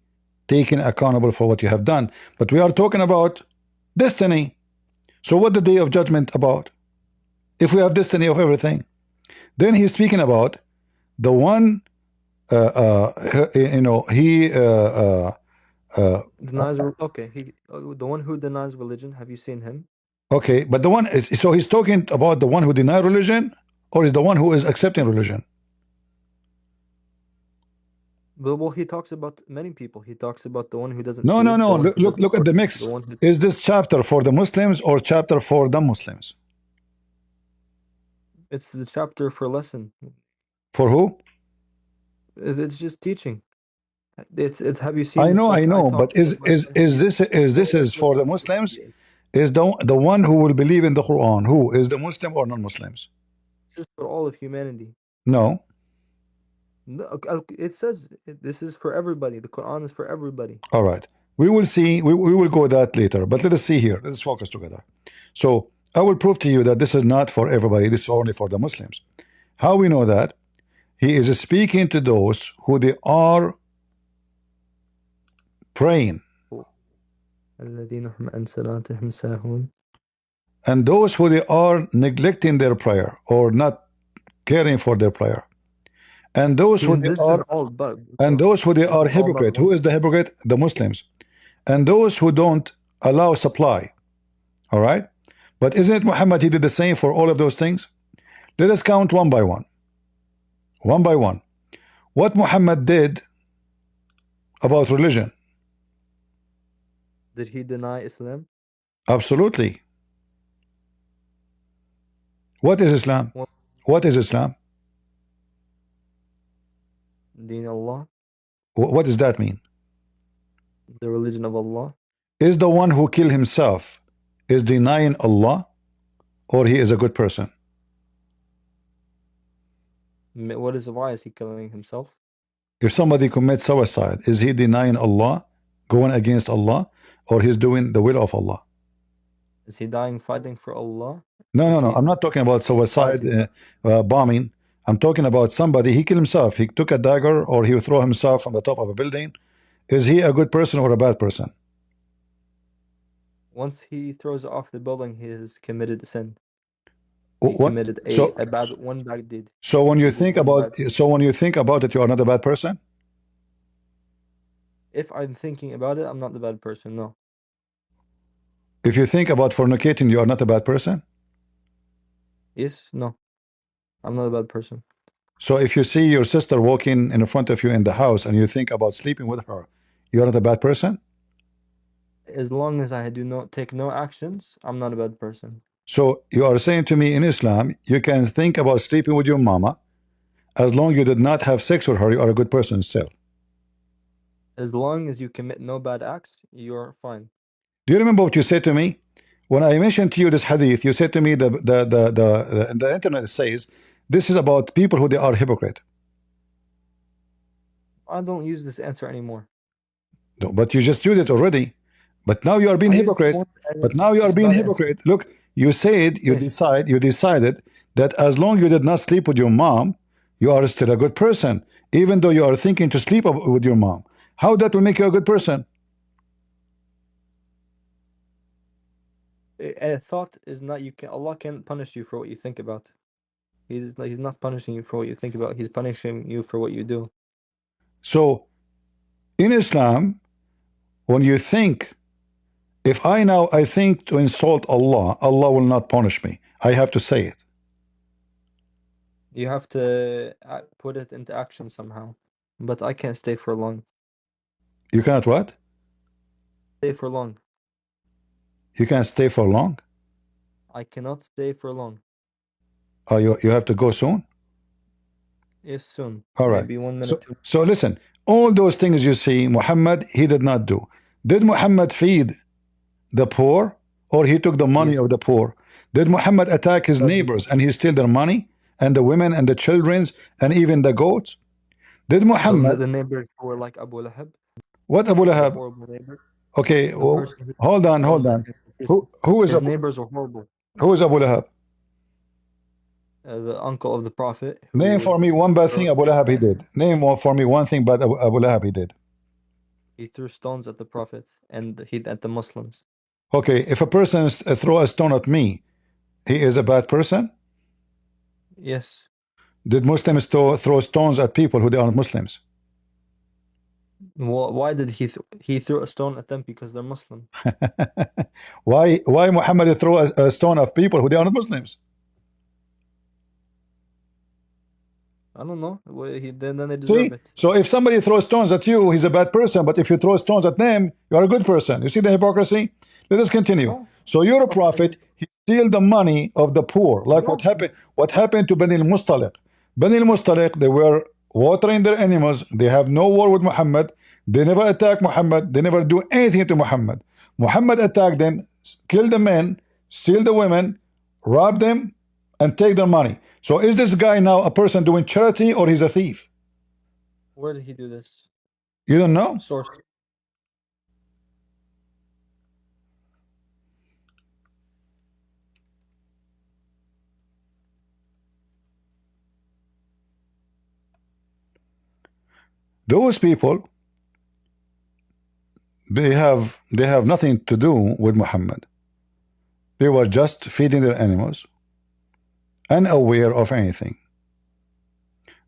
taken accountable for what you have done. But we are talking about destiny. So what the day of judgment about? If we have destiny of everything. Then he's speaking about the one, you know, he Denies. Okay, the one who denies religion. Have you seen him? okay, but the one, so he's talking about the one who denies religion, or is the one who is accepting religion? Well, he talks about many people. He talks about the one who doesn't No, fear, no, the no. one who Look doesn't at the worship, mix. the one who... Is this chapter for the Muslims or chapter for the Muslims? It's the chapter for lesson. For who? It's just teaching. It's. Have you seen I this know, doctrine? but is this for the Muslims? Is the one who will believe in the Quran? Who is the Muslim or non-Muslims? Just for all of humanity. No. No, it says this is for everybody. The Quran is for everybody. All right. We will see. We will go that later. But let us see here. Let's focus together. So I will prove to you that this is not for everybody. This is only for the Muslims. How we know that? He is speaking to those who they are praying, and those who they are neglecting their prayer or not caring for their prayer, and those who they are, and those who they are hypocrite. Who is the hypocrite? The Muslims. And those who don't allow supply. All right. But isn't it Muhammad? He did the same for all of those things. Let us count one by one. One by one. What Muhammad did about religion? Did he deny Islam? Absolutely. What is Islam? What is Islam? Deen Allah. What does that mean? The religion of Allah. Is the one who killed himself is denying Allah, or he is a good person? Why is he killing himself? If somebody commits suicide, is he denying Allah, going against Allah, or he's doing the will of Allah? Is he dying fighting for Allah? No. I'm not talking about suicide bombing. I'm talking about somebody, he killed himself. He took a dagger or he threw himself from the top of a building. Is he a good person or a bad person? Once he throws off the building, he has committed sin. He committed one bad deed. So when you think about it, you are not a bad person? If I'm thinking about it, I'm not the bad person, no. If you think about fornicating, you are not a bad person? Yes, no. I'm not a bad person. So if you see your sister walking in front of you in the house and you think about sleeping with her, you're not a bad person? As long as I do not take no actions, I'm not a bad person. So you are saying to me in Islam, you can think about sleeping with your mama, as long as you did not have sex with her, you are a good person still. As long as you commit no bad acts, you're fine. Do you remember what you said to me? When I mentioned to you this hadith, you said to me the internet says this is about people who they are hypocrite. I don't use this answer anymore. No, but you just used it already. But now you are being hypocrite. But now you are being hypocrite. Look, you said you decided that as long as you did not sleep with your mom, you are still a good person, even though you are thinking to sleep with your mom. How that will make you a good person? A thought is not, Allah can't punish you for what you think about. He's not punishing you for what you think about. He's punishing you for what you do. So in Islam, when you think, if I think to insult Allah, Allah will not punish me. I have to say it. You have to put it into action somehow. But I can't stay for long. You cannot what? Stay for long. You can't stay for long? I cannot stay for long. Oh, you have to go soon? Yes, soon. All right. Maybe 1 minute. So listen, all those things you see, Muhammad, he did not do. Did Muhammad feed the poor, or he took the money of the poor? Did Muhammad attack his neighbors and he steal their money, and the women and the children and even the goats? Did Muhammad... The neighbors were like Abu Lahab? What Abu Lahab? Okay, hold on. Who is his neighbors were horrible. Who is Abu Lahab? The uncle of the Prophet. Name for me one bad thing Abu Lahab he did. Name for me one thing bad Abu Lahab he did. He threw stones at the Prophet and at the Muslims. Okay, if a person throw a stone at me, he is a bad person? Yes. Did Muslims throw stones at people who they aren't Muslims? Well, why did he threw a stone at them? Because they're Muslim. Why Muhammad throw a stone at people who they aren't Muslims? I don't know. Then they See, deserve it. so if somebody throws stones at you, he's a bad person. But if you throw stones at them, you are a good person. You see the hypocrisy? Let us continue. Oh. So you're a prophet. He steal the money of the poor, like what happened. What happened to Bani al-Mustaliq? Bani al-Mustaliq, they were watering their animals. They have no war with Muhammad. They never attack Muhammad. They never do anything to Muhammad. Muhammad attacked them, kill the men, steal the women, rob them, and take their money. So is this guy now a person doing charity, or he's a thief? Where did he do this? You don't know? Source. Those people, they have nothing to do with Muhammad. They were just feeding their animals, unaware of anything.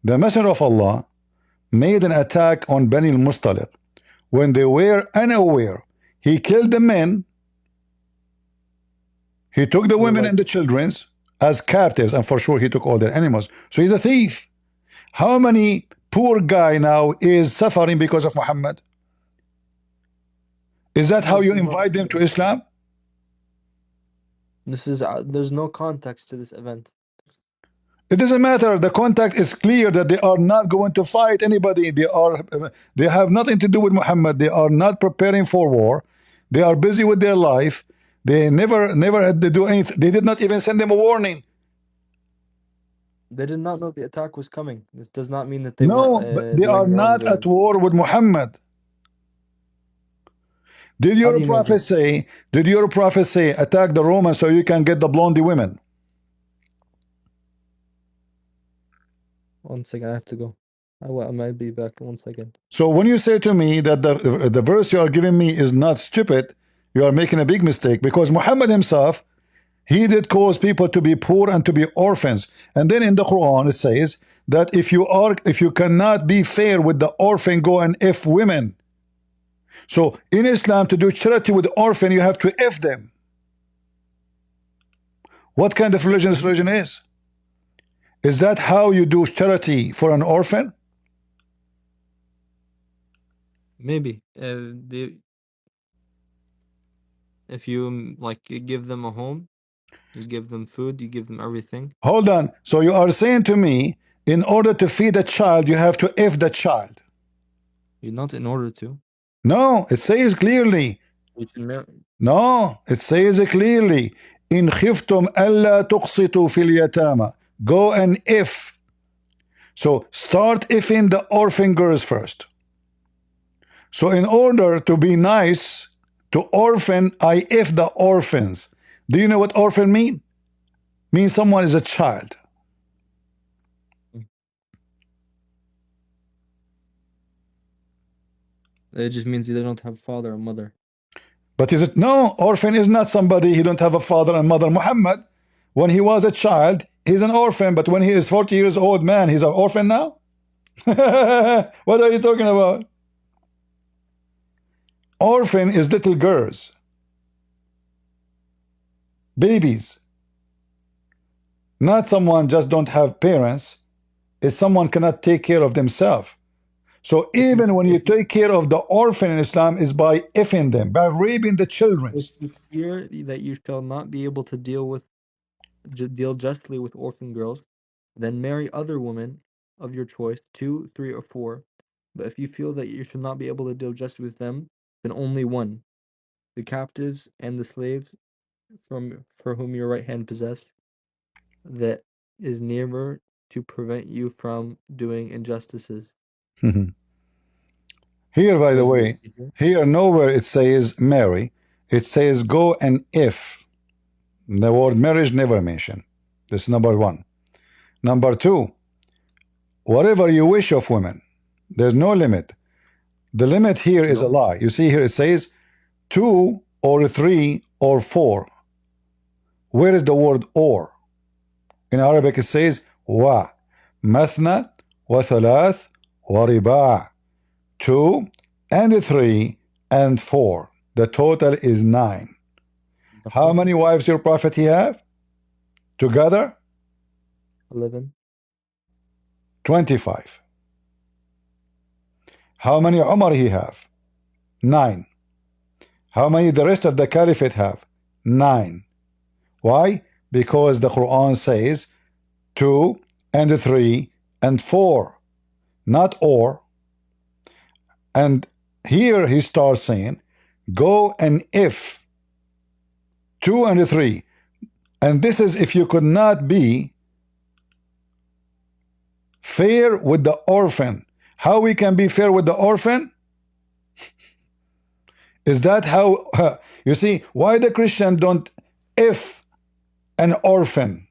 The Messenger of Allah made an attack on Bani al-Mustaliq when they were unaware. He killed the men, he took the women and the children as captives, and for sure he took all their animals. So he's a thief. How many poor guy now is suffering because of Muhammad? Is that how you invite them to Islam? There's no context to this event. It doesn't matter. The contact is clear that they are not going to fight anybody. They have nothing to do with Muhammad. They are not preparing for war. They are busy with their life. They never had to do anything. They did not even send them a warning. They did not know the attack was coming. This does not mean that they but they are not at war with Muhammad. Did your prophet say? Did your prophet say, attack the Romans so you can get the blondie women? One second, I have to go. I might be back in 1 second. So when you say to me that the verse you are giving me is not stupid, you are making a big mistake, because Muhammad himself, he did cause people to be poor and to be orphans. And then in the Quran it says that if you cannot be fair with the orphan, go and F women. So in Islam, to do charity with the orphan, you have to F them. What kind of religion this religion is? Is that how you do charity for an orphan? Maybe. If you like, you give them a home, you give them food, you give them everything. Hold on. So you are saying to me, in order to feed a child, you have to F the child? You're not in order to. No, it says clearly. No, it says clearly. In khiftum alla tuqsitu fil yatama. Go and F. So start Fing the orphan girls first. So in order to be nice to orphan, I F the orphans. Do you know what orphan mean? Means someone is a child. It just means they don't have father or mother. But is it? No, orphan is not somebody he don't have a father and mother. Muhammad, when he was a child, he's an orphan, but when he is 40 years old man, he's an orphan now? What are you talking about? Orphan is little girls, babies. Not someone just don't have parents. It's someone cannot take care of themselves. So even when you take care of the orphan in Islam is by effing them, by raping the children. If you fear that you shall not be able to deal justly with orphan girls, then marry other women of your choice, 2, 3, or 4. But if you feel that you should not be able to deal justly with them, then only one, the captives and the slaves for whom your right hand possessed, that is nearer to prevent you from doing injustices. Here, by the way, here nowhere it says marry. It says go and if. The word marriage never mentioned. This is number one. Number two, whatever you wish of women, there's no limit. The limit here is a lie. You see here it says 2 or 3 or 4. Where is the word or? In Arabic it says wa. مثنى وثلاث ورباع. 2 and 3 and 4. The total is 9. How many wives your prophet he have? Together? 11. 25. How many Umar he have? 9. How many the rest of the caliphate have? 9. Why? Because the Quran says 2 and 3 and 4, not or. And here he starts saying, go and if 2 and 3. And this is if you could not be fair with the orphan. How we can be fair with the orphan? Is that how, you see, why the Christian don't if an orphan?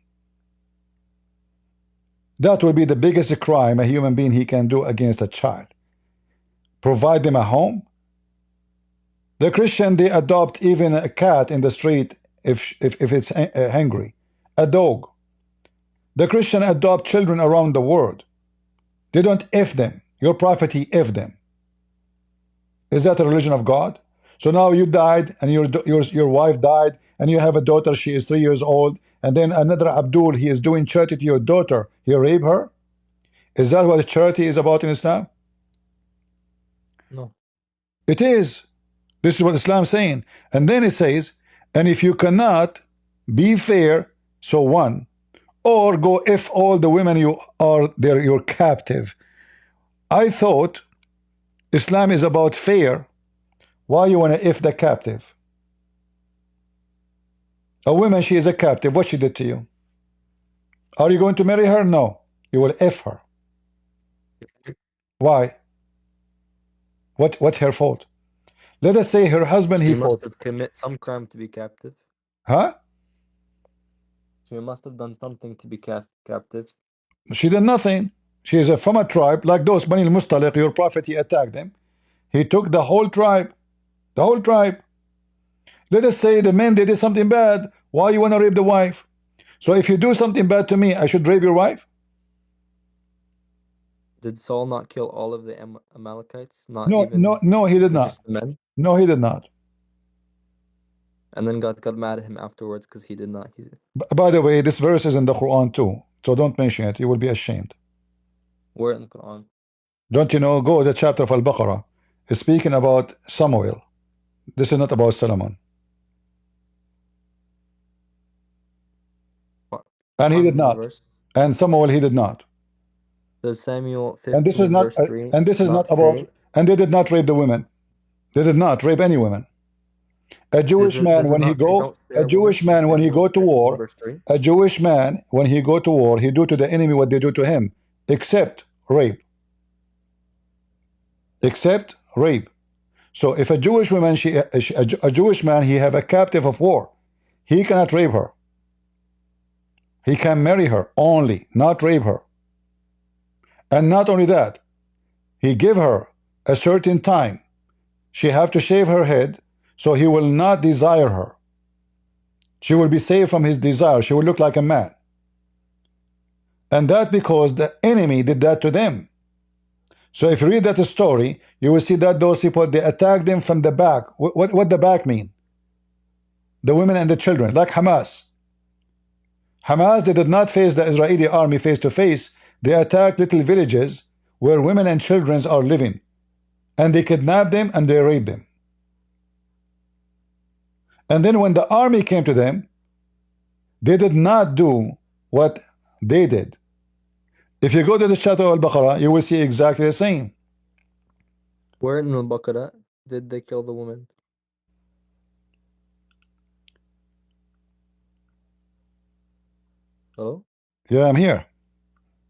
That will be the biggest crime a human being he can do against a child. Provide them a home. The Christian, they adopt even a cat in the street if it's hungry. A dog. The Christian adopt children around the world. They don't if them. Your prophet, he if them. Is that a religion of God? So now you died and your wife died and you have a daughter, she is 3 years old, and then another Abdul, he is doing charity to your daughter, he rape her? Is that what charity is about in Islam? No. It is. This is what Islam is saying. And then it says, and if you cannot be fair, so one, or go if all the women you are there, you're captive. I thought Islam is about fair. Why you want to if the captive? A woman, she is a captive. What she did to you? Are you going to marry her? No. You will if her. Why? What's her fault? Let us say her husband, She he must fought. have committed some crime to be captive. Huh? She must have done something to be captive. She did nothing. She is from a tribe like those Bani al-Mustaliq. Your prophet, he attacked them. He took the whole tribe. The whole tribe. Let us say the men, they did something bad. Why you want to rape the wife? So if you do something bad to me, I should rape your wife? Did Saul not kill all of the Amalekites? Not No, even no, he did not. just the men? No, he did not. And then God got mad at him afterwards because he did not. By the way, this verse is in the Quran too. So don't mention it. You will be ashamed. Where in the Quran? Don't you know? Go to the chapter of Al-Baqarah. It's speaking about Samuel. This is not about Solomon. What? And he did not. Verse? And Samuel, he did not. Does Samuel 15 And this is not. verse 3 And this is not say, about. And they did not rape the women. They did not rape any women. A Jewish man when he go. A Jewish man when he go to war. A Jewish man when he go to war, he do to the enemy what they do to him, except rape. Except rape. So if a Jewish woman, a Jewish man, he have a captive of war, he cannot rape her. He can marry her only, not rape her. And not only that, he give her a certain time. She have to shave her head, so he will not desire her. She will be saved from his desire. She will look like a man. And that because the enemy did that to them. So if you read that story, you will see that those people, they attack them from the back. What the back mean? The women and the children, like Hamas. Hamas, they did not face the Israeli army face to face. They attacked little villages where women and children are living. And they kidnapped them and they raped them. And then when the army came to them, they did not do what they did. If you go to the chapter of Al-Baqarah, you will see exactly the same. Where in Al-Baqarah did they kill the woman? Hello? Yeah, I'm here.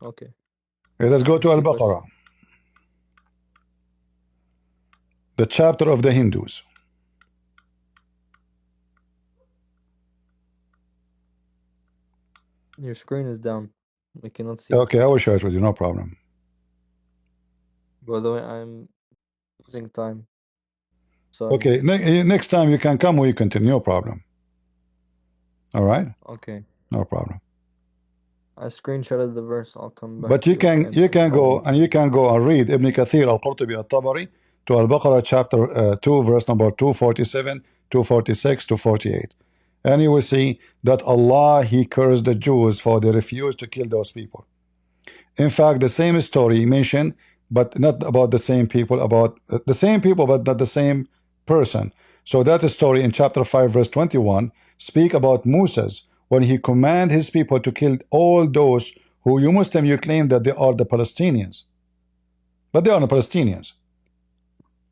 Okay. Okay, let's go to Al-Baqarah. The chapter of the Hindus. Your screen is down. I cannot see. Okay, I will share it with you, no problem. By the way, I'm losing time. Sorry. Okay, next time you can come, we continue, no problem. All right? Okay. No problem. I screenshotted the verse. I'll come back But to you you with the can answer. go and read Ibn Kathir al-Qurtubi al-Tabari to Al-Baqarah chapter 2 verse number 247, 246, 248. And you will see that Allah, He cursed the Jews for they refused to kill those people. In fact, the same story mentioned, but not about the same people, about the same people, but not the same person. So that story in chapter 5 verse 21 speak about Moses when he commanded his people to kill all those who you Muslim you claim that they are the Palestinians, but they are the Palestinians.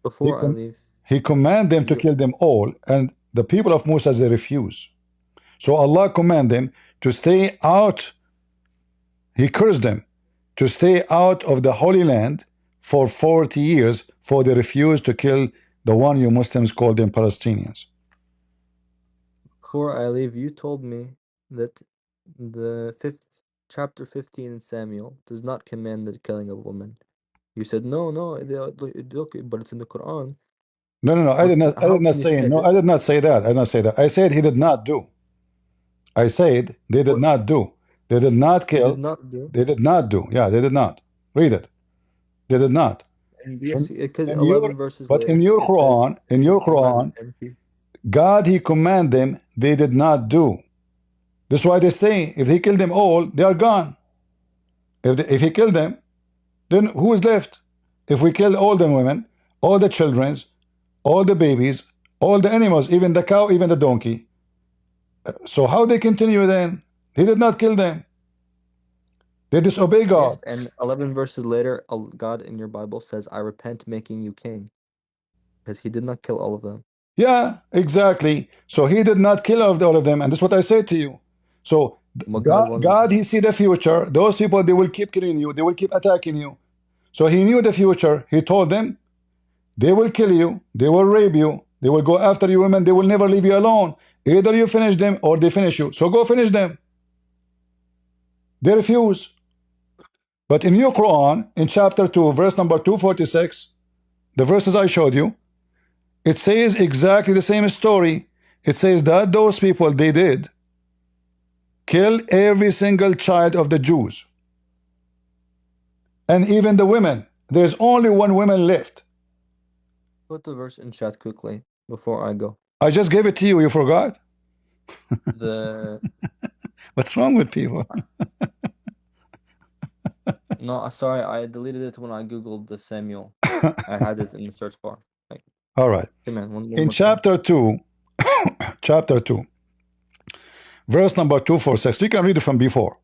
Before I leave, He commanded them to you, kill them all, and the people of Musa they refuse. So Allah commanded them to stay out. He cursed them to stay out of the Holy Land for 40 years, for they refused to kill the one you Muslims call them Palestinians. before I leave, you told me that the chapter 15 in Samuel does not command the killing of women. You said no, look, but it's in the Quran. No. I did not. I did not say no. I did not say that. I did not say that. I said he did not do. I said they did not do. They did not kill. Did not do. They did not do. Yeah, they did not. Read it. They did not. And yes, because in 11 your, verses but later, in your it Quran, says, in your "He's commanded Quran, them." God He command them. They did not do. That's why they say if He killed them all, they are gone. If He killed them, then who is left? If we kill all the women, all the children, all the babies, all the animals, even the cow, even the donkey. So how they continue then? He did not kill them. They disobey God. Yes, and 11 verses later, God in your Bible says, "I repent making you king," because He did not kill all of them. Yeah, exactly. So He did not kill all of them, and that's what I said to you. So God, He see the future. Those people, they will keep killing you. They will keep attacking you. So He knew the future. He told them, they will kill you. They will rape you. They will go after you women. They will never leave you alone. Either you finish them or they finish you. So go finish them. They refuse. But in your Quran, in chapter 2, verse number 246, the verses I showed you, it says exactly the same story. It says that those people, they did kill every single child of the Jews. And even the women. There's only one woman left. Put the verse in chat quickly before I go. I just gave it to you. You forgot? The What's wrong with people? No, sorry, I deleted it when I googled the Samuel. I had it in the search bar. All right. Hey man, one In more chapter 2, chapter 2, verse number 246, you can read it from before.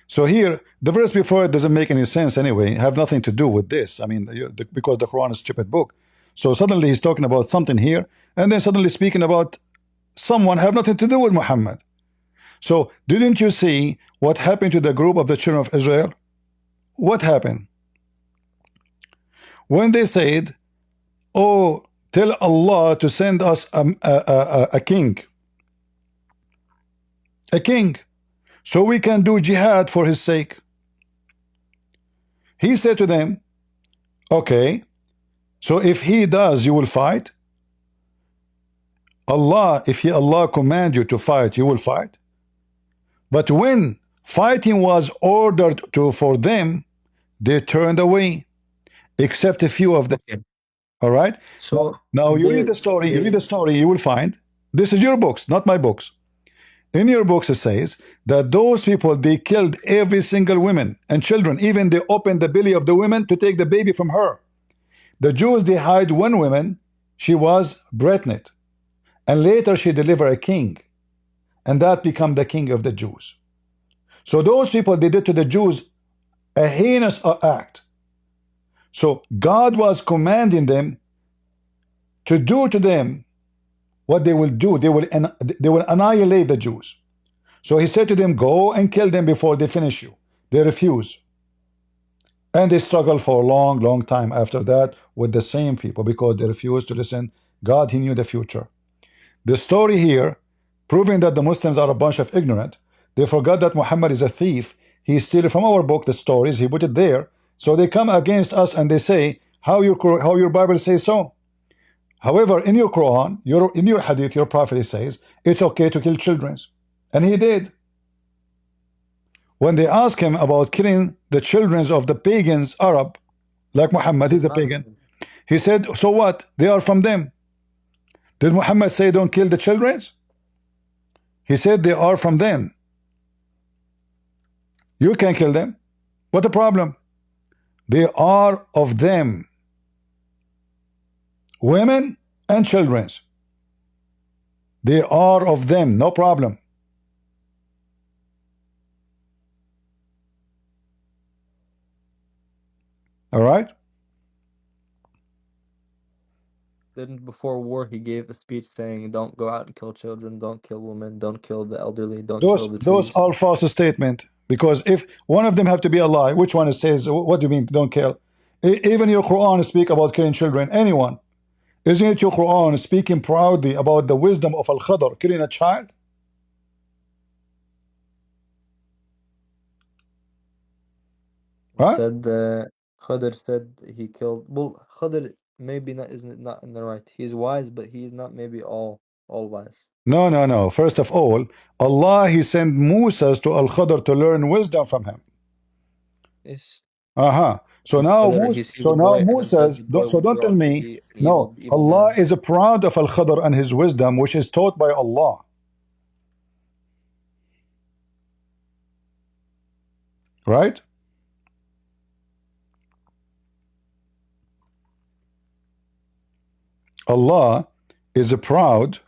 So here, the verse before it doesn't make any sense anyway, have nothing to do with this. I mean, because the Quran is a stupid book. So suddenly he's talking about something here, and then suddenly speaking about someone have nothing to do with Muhammad. So didn't you see what happened to the group of the children of Israel? What happened? When they said, oh, tell Allah to send us a king. A king. So we can do jihad for his sake. He said to them, okay, so if he does, you will fight. Allah, if Allah command you to fight, you will fight. But when fighting was ordered for them, they turned away, except a few of them. Okay. All right. So now you read the story. You read the story. You will find this is your books, not my books. In your books, it says that those people, they killed every single woman and children. Even they opened the belly of the woman to take the baby from her. The Jews, they hide one woman. She was pregnant. And later she delivered a king. And that became the king of the Jews. So those people, they did to the Jews a heinous act. So God was commanding them to do to them what they will do. They will annihilate the Jews. So he said to them, go and kill them before they finish you. They refuse. And they struggle for a long, long time after that with the same people because they refused to listen. God, He knew the future. The story here, proving that the Muslims are a bunch of ignorant, they forgot that Muhammad is a thief. He stole from our book the stories. He put it there. So they come against us and they say, how your Bible says so. However, in your Quran, in your hadith, your prophet says, it's okay to kill children. And he did. When they ask him about killing the children of the pagans, Arab, like Muhammad, he's a pagan. He said, so what? They are from them. Did Muhammad say don't kill the children? He said they are from them. You can kill them. What the problem? They are of them. Women and children. They are of them. No problem. All right? Then before war, he gave a speech saying, don't go out and kill children, don't kill women, don't kill the elderly, don't kill the Those trees. are false statements. Because if one of them have to be a lie, which one says, what do you mean don't kill? Even your Quran speak about killing children. Anyone. Isn't it your Quran speaking proudly about the wisdom of Al-Khadr, killing a child? Huh? Said Khadr said he killed. Well, Khadr maybe not isn't not in the right. He's wise, but he's not maybe all wise. No, no, no. First of all, Allah he sent Musa to Al-Khadr to learn wisdom from him. Yes. So now, Moses. So don't tell me. No, Allah is proud of Al-Khadr and his wisdom, which is taught by Allah. Right? Allah is proud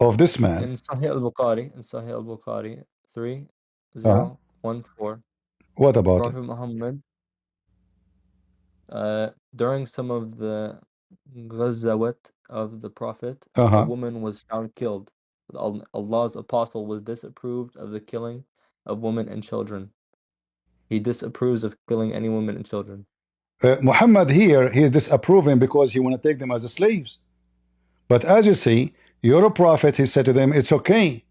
of this man. In Sahih al-Bukhari, 3014. What about Prophet Muhammad, during some of the ghazawat of the Prophet, a woman was found killed. Allah's apostle was disapproved of the killing of women and children. He disapproves of killing any women and children. Muhammad here, he is disapproving because he want to take them as slaves. But as you see, you're a prophet, he said to them, it's okay.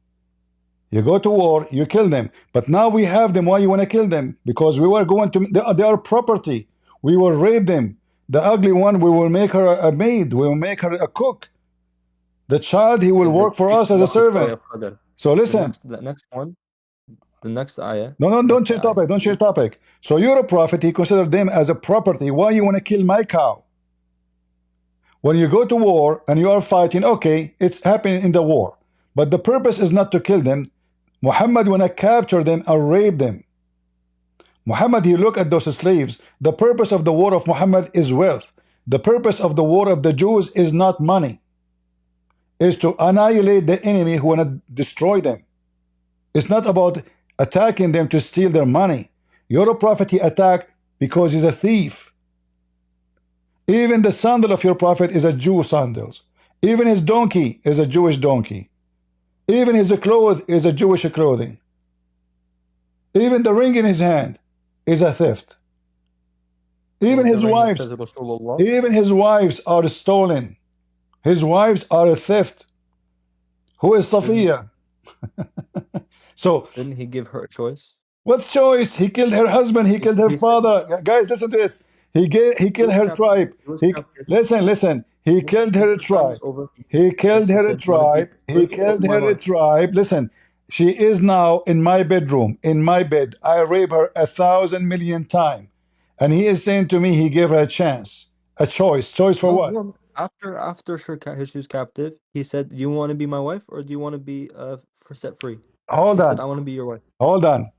You go to war, you kill them. But now we have them, why you want to kill them? Because we were going to, they are property. We will rape them. The ugly one, we will make her a maid. We will make her a cook. The child, he will work for us as a servant. So listen. The next one. The next ayah. No, don't change topic. Don't change topic. So you're a prophet. He considered them as a property. Why you want to kill my cow? When you go to war and you are fighting, okay, it's happening in the war. But the purpose is not to kill them. Muhammad want to capture them and rape them. Muhammad, he look at those slaves. The purpose of the war of Muhammad is wealth. The purpose of the war of the Jews is not money. Is to annihilate the enemy who want to destroy them. It's not about attacking them to steal their money. Your prophet he attacked because he's a thief. Even the sandal of your prophet is a Jew sandals. Even his donkey is a Jewish donkey. Even his clothes is a Jewish clothing. Even the ring in his hand is a theft. Even his wives are stolen. His wives are a theft. Who is Safiya? So didn't he give her a choice? What choice? He killed her husband. He killed her father. Guys, listen to this. He killed her tribe. Listen. He killed her tribe. He killed her tribe. He killed her tribe. Listen. She is now in my bedroom, in my bed. I rape her 1,000 million times. And he is saying to me, he gave her a chance, a choice. Choice for what? After she was captive, he said, do you want to be my wife or do you want to be set free? Hold on. Said, I want to be your wife. Hold on.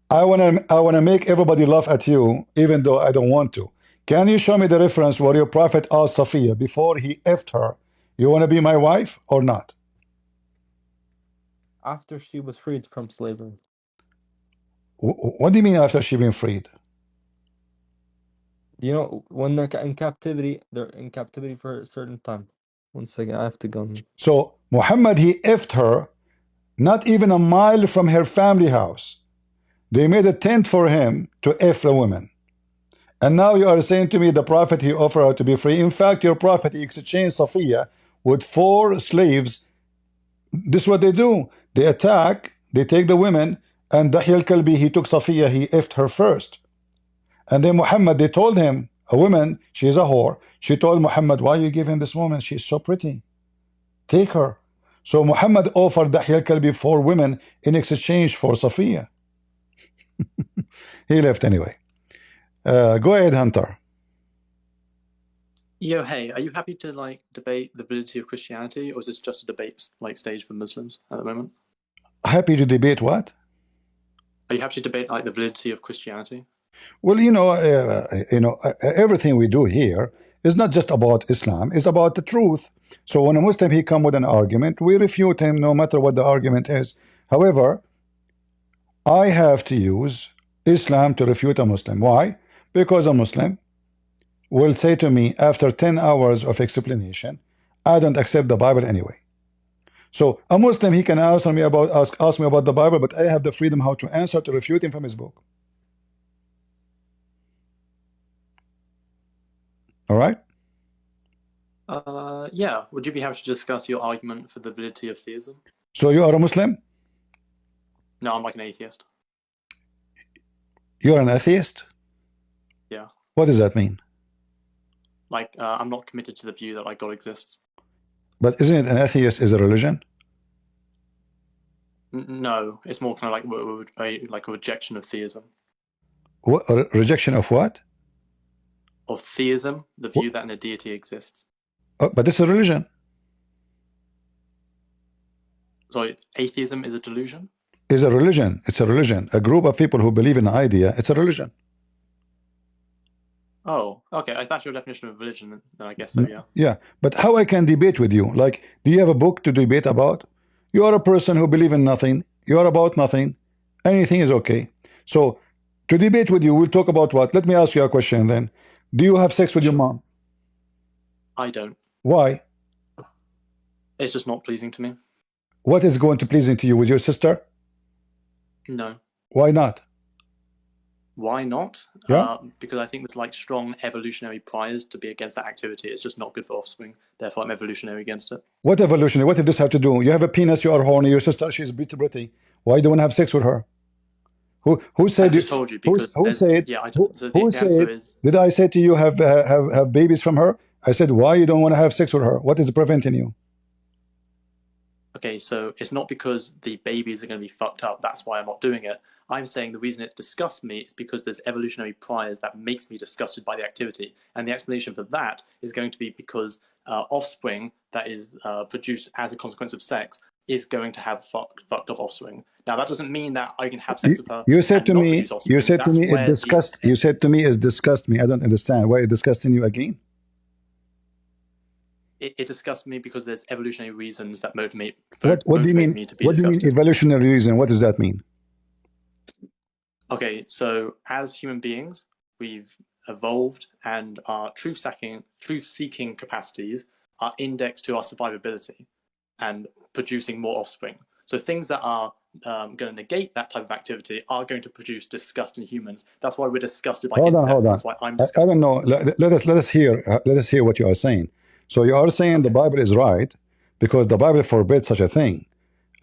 I wanna make everybody laugh at you, even though I don't want to. Can you show me the reference where your prophet asked Safiya before he effed her, you want to be my wife or not? After she was freed from slavery. What do you mean after she been freed? You know, when they're in captivity for a certain time. One second, I have to go. So Muhammad, he effed her not even a mile from her family house. They made a tent for him to eff the woman. And now you are saying to me the prophet, he offered her to be free. In fact, your prophet, he exchanged Safiya with 4 slaves. This is what they do. They attack, they take the women, and Dahi al-Kalbi, he took Safiya, he effed her first. And then Muhammad, they told him, a woman, she's a whore. She told Muhammad, why you give him this woman? She's so pretty. Take her. So Muhammad offered Dahya al-Kalbi for women in exchange for Safiya. He left anyway. Go ahead, Hunter. Yo, hey, are you happy to like debate the validity of Christianity, or is this just a debate like stage for Muslims at the moment? Happy to debate what? Are you happy to debate like the validity of Christianity? Well, everything we do here is not just about Islam, it's about the truth. So when a Muslim he come with an argument, we refute him no matter what the argument is. However, I have to use Islam to refute a Muslim. Why? Because a Muslim will say to me after 10 hours of explanation, I don't accept the Bible anyway. So a Muslim, he can ask me about the Bible, but I have the freedom how to answer to refute him from his book. All right? Yeah. Would you be happy to discuss your argument for the validity of theism? So you are a Muslim? No, I'm like an atheist. You're an atheist? Yeah. What does that mean? Like, I'm not committed to the view that like God exists. But isn't it an atheist is a religion? No, it's more kind of like a rejection of theism. What, a rejection of what? Of theism, the view that a deity exists. Oh, but it's a religion. So atheism is a delusion? Is a religion. It's a religion. A group of people who believe in an idea, it's a religion. Oh, okay. If that's your definition of religion, then I guess so, yeah. Yeah, but how I can debate with you? Like, do you have a book to debate about? You are a person who believe in nothing. You are about nothing. Anything is okay. So, to debate with you, we'll talk about what? Let me ask you a question then. Do you have sex with your mom? I don't. Why? It's just not pleasing to me. What is going to pleasing to you with your sister? No. Why not? Why not? Yeah. Because I think there's like strong evolutionary priors to be against that activity. It's just not good for offspring. Therefore, I'm evolutionary against it. What evolutionary? What did this have to do? You have a penis, you are horny, your sister, she's pretty. Why do you want to have sex with her? Who said? I just told you because who said? Yeah, who said? Did I say to you have babies from her? I said why you don't want to have sex with her? What is preventing you? Okay, so it's not because the babies are going to be fucked up. That's why I'm not doing it. I'm saying the reason it disgusts me is because there's evolutionary priors that makes me disgusted by the activity. And the explanation for that is going to be because offspring that is produced as a consequence of sex is going to have fucked off offspring. Now that doesn't mean that I can have sex with her. You said to me, it disgust. You said to me, it disgust me. I don't understand why it disgusting you again. It disgusts me because there's evolutionary reasons that motivate what do you mean? Me to be what disgusted. Do you mean evolutionary reason? What does that mean? Okay, so as human beings, we've evolved, and our truth-seeking capacities are indexed to our survivability and producing more offspring. So things that are going to negate that type of activity are going to produce disgust in humans. That's why we're disgusted by incest. Hold on. That's why I'm disgusted. I don't know. Let us hear what you are saying. So you are saying the Bible is right because the Bible forbids such a thing,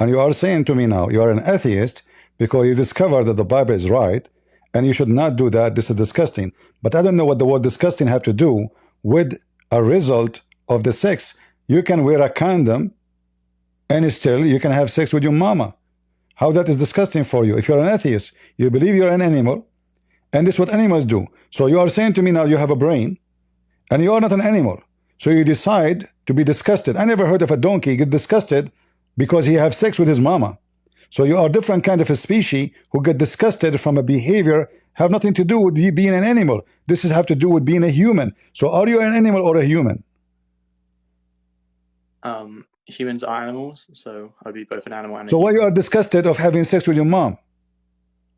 and you are saying to me now you are an atheist because you discovered that the Bible is right and you should not do that. This is disgusting. But I don't know what the word disgusting have to do with a result of the sex. You can wear a condom and still you can have sex with your mama. How that is disgusting for you? If you're an atheist, you believe you're an animal, and this is what animals do. So you are saying to me now you have a brain and you are not an animal. So you decide to be disgusted. I never heard of a donkey get disgusted because he have sex with his mama. So you are different kind of a species who get disgusted from a behavior have nothing to do with you being an animal. This is have to do with being a human. So are you an animal or a human? Humans are animals, so I'd be both an animal and a So human. why you are disgusted of having sex with your mom?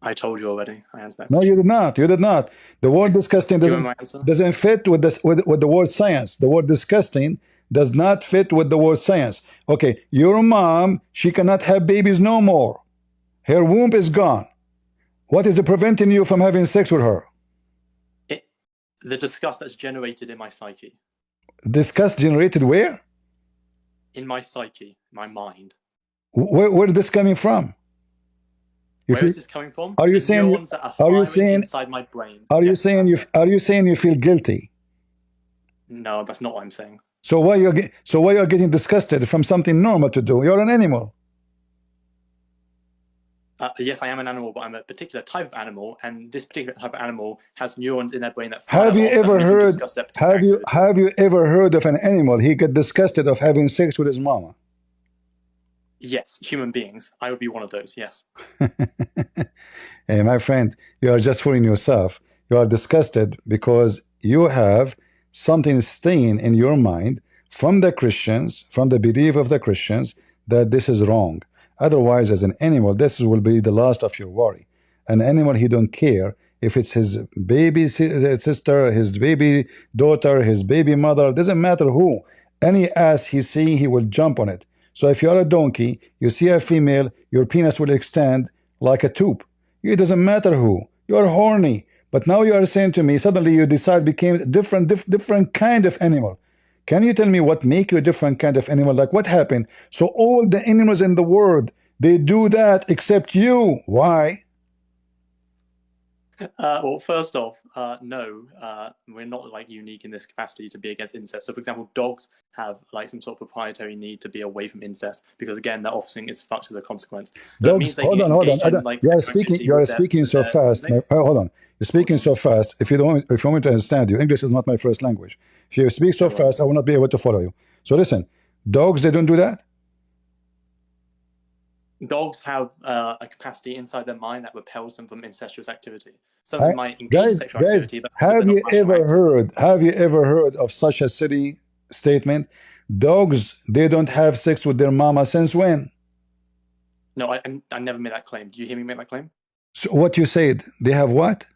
I told you already. I answered that. No, you did not. You did not. The word disgusting doesn't fit with this with the word science. The word disgusting does not fit with the word science. Okay, your mom, she cannot have babies no more. Her womb is gone. What is preventing you from having sex with her? The disgust that's generated in my psyche. Disgust generated where? In my psyche, my mind. Where is this coming from? Where is this coming from? Are you the saying? neurons that are firing inside my brain. Are you saying you feel guilty? No, that's not what I'm saying. So why you're getting disgusted from something normal to do? You're an animal. Yes, I am an animal, but I'm a particular type of animal, and this particular type of animal has neurons in their brain that fire Have you off that ever make them heard? discuss their particular activities. Have you ever heard of an animal? He get disgusted of having sex with his mama. Yes, human beings. I would be one of those. Yes. Hey, my friend, you are just fooling yourself. You are disgusted because you have something staying in your mind from the Christians, from the belief of the Christians, that this is wrong. Otherwise, as an animal, this will be the last of your worry. An animal, he don't care if it's his baby sister, his baby daughter, his baby mother, doesn't matter who. Any ass he see, he will jump on it. So if you're a donkey, you see a female, your penis will extend like a tube. It doesn't matter who. You're horny. But now you are saying to me, suddenly you decide became a different kind of animal. Can you tell me what make you a different kind of animal? Like what happened? So all the animals in the world, they do that except you. Why? Well, first off, no, we're not like unique in this capacity to be against incest. So, for example, dogs have like some sort of proprietary need to be away from incest because, again, their offspring is fucked as a consequence. So it means Dogs, they can engage in like You are sexual speaking. activity You are with their- speaking with so their fast. siblings. Hold on. You're speaking so fast. If you want me to understand you, English is not my first language. If you speak so fast, I will not be able to follow you. So listen, dogs, they don't do that. Dogs have a capacity inside their mind that repels them from incestuous activity. Some might engage in sexual activity, but because have they're you not rational ever actors. heard? Have you ever heard of such a silly statement? Dogs, they don't have sex with their mama since when? No, I never made that claim. Do you hear me make that claim? So what you said? They have what?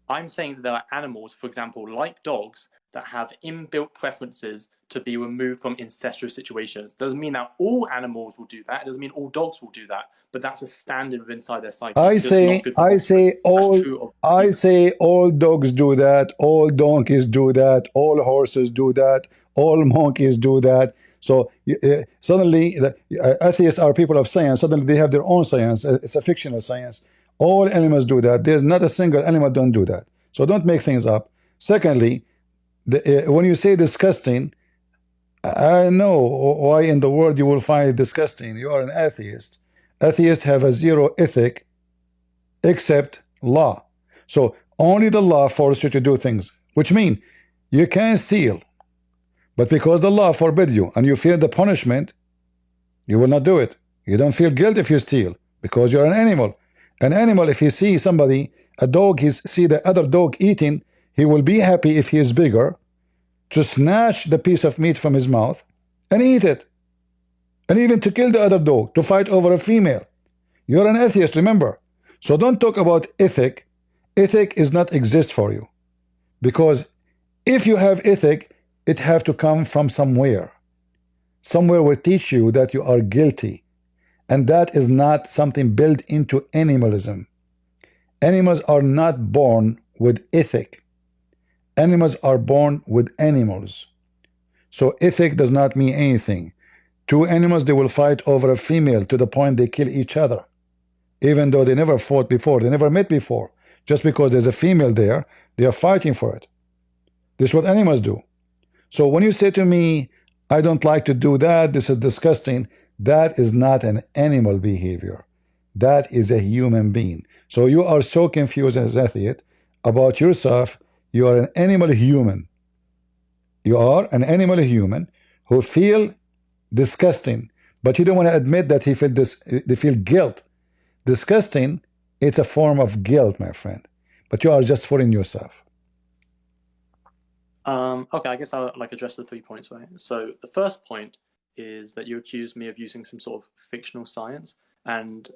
I'm saying that there are animals, for example, like dogs, that have inbuilt preferences to be removed from incestuous situations. Doesn't mean that all animals will do that. It doesn't mean all dogs will do that. But that's a standard inside their psyche. I Just say not good for offspring. That's true of I humans. say all dogs do that, all donkeys do that, all horses do that, all monkeys do that. So suddenly, atheists are people of science. Suddenly, they have their own science. It's a fictional science. All animals do that. There's not a single animal don't do that. So don't make things up. Secondly, when you say disgusting, I know why in the world you will find it disgusting. You are an atheist. Atheists have a zero ethic except law. So only the law forces you to do things, which means you can steal. But because the law forbid you and you fear the punishment, you will not do it. You don't feel guilt if you steal because you're an animal. An animal, if he sees somebody, a dog, he see the other dog eating, he will be happy if he is bigger to snatch the piece of meat from his mouth and eat it. And even to kill the other dog, to fight over a female. You're an atheist, remember. So don't talk about ethic. Ethic is not exist for you. Because if you have ethic, it have to come from somewhere. Somewhere will teach you that you are guilty. And that is not something built into animalism. Animals are not born with ethic. Animals are born with animals. So ethic does not mean anything. Two animals, they will fight over a female to the point they kill each other. Even though they never fought before, they never met before. Just because there's a female there, they are fighting for it. This is what animals do. So when you say to me, I don't like to do that, this is disgusting, that is not an animal behavior. That is a human being. So you are so confused as atheist about yourself. You are an animal human. You are an animal human who feel disgusting, but you don't want to admit that they feel guilt. Disgusting, it's a form of guilt, my friend. But you are just fooling yourself. Okay, I guess I'll address the 3 points, right? So the first point is that you accused me of using some sort of fictional science, and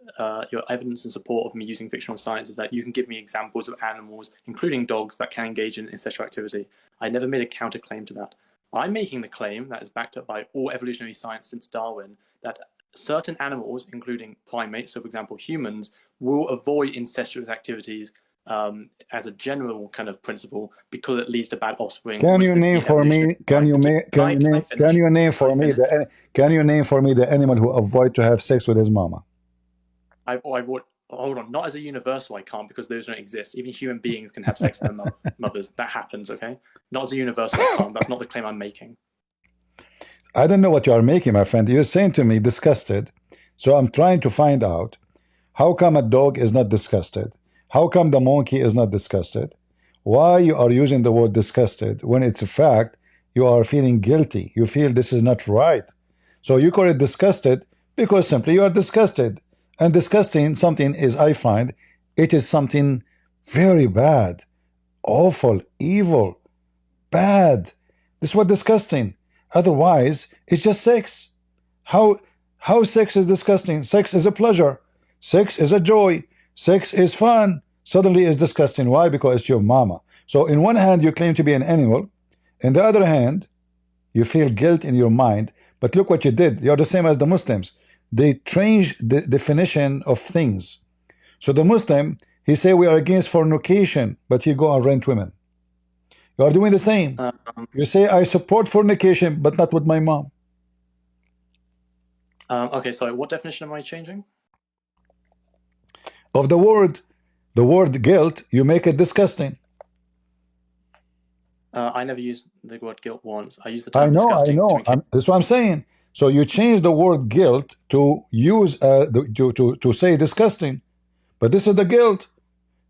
your evidence in support of me using fictional science is that you can give me examples of animals, including dogs, that can engage in sexual activity. I never made a counterclaim to that. I'm making the claim that is backed up by all evolutionary science since Darwin, that certain animals, including primates, so for example humans, will avoid incestuous activities as a general kind of principle because it leads to bad offspring. Can you name for me? Can you name for me the animal who avoid to have sex with his mama? I would. Hold on, not as a universal, I can't, because those don't exist. Even human beings can have sex with their mothers. That happens, okay? Not as a universal, I can't. That's not the claim I'm making. I don't know what you are making, my friend. You're saying to me disgusted. So I'm trying to find out how come a dog is not disgusted? How come the monkey is not disgusted? Why you are using the word disgusted when it's a fact you are feeling guilty. You feel this is not right. So you call it disgusted because simply you are disgusted. And disgusting something is, I find, it is something very bad, awful, evil, bad. This is what disgusting. Otherwise, it's just sex. How sex is disgusting? Sex is a pleasure. Sex is a joy. Sex is fun. Suddenly it's disgusting. Why? Because it's your mama. So in one hand, you claim to be an animal. In the other hand, you feel guilt in your mind. But look what you did. You're the same as the Muslims. They changed the definition of things. So the Muslim, he say we are against fornication, but you go and rent women. You are doing the same. You say I support fornication, but not with my mom. Okay, sorry, what definition am I changing? Of the word guilt, you make it disgusting. I never used the word guilt once. I used the term disgusting. I know. That's what I'm saying. So you change the word guilt to use to say disgusting, but this is the guilt.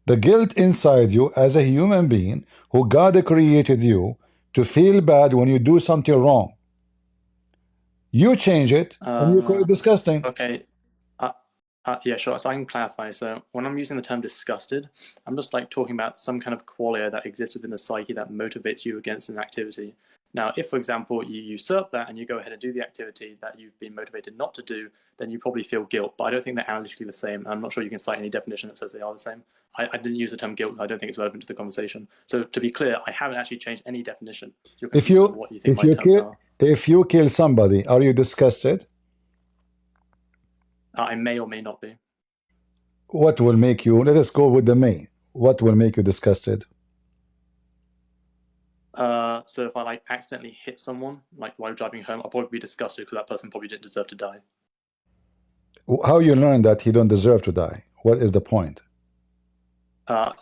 The guilt inside you as a human being who God created you to feel bad when you do something wrong. You change it and you call it disgusting. Okay. Yeah, sure. So I can clarify. So when I'm using the term disgusted, I'm just like talking about some kind of qualia that exists within the psyche that motivates you against an activity. Now, if, for example, you usurp that and you go ahead and do the activity that you've been motivated not to do, then you probably feel guilt. But I don't think they're analytically the same. I'm not sure you can cite any definition that says they are the same. I didn't use the term guilt. I don't think it's relevant to the conversation. So to be clear, I haven't actually changed any definition. You're confused on what you think my terms are. If you kill somebody, are you disgusted? I may or may not be. What will make you, let us go with the may. What will make you disgusted? So if I like accidentally hit someone, like while driving home, I'll probably be disgusted because that person probably didn't deserve to die. How you learn that he don't deserve to die? What is the point?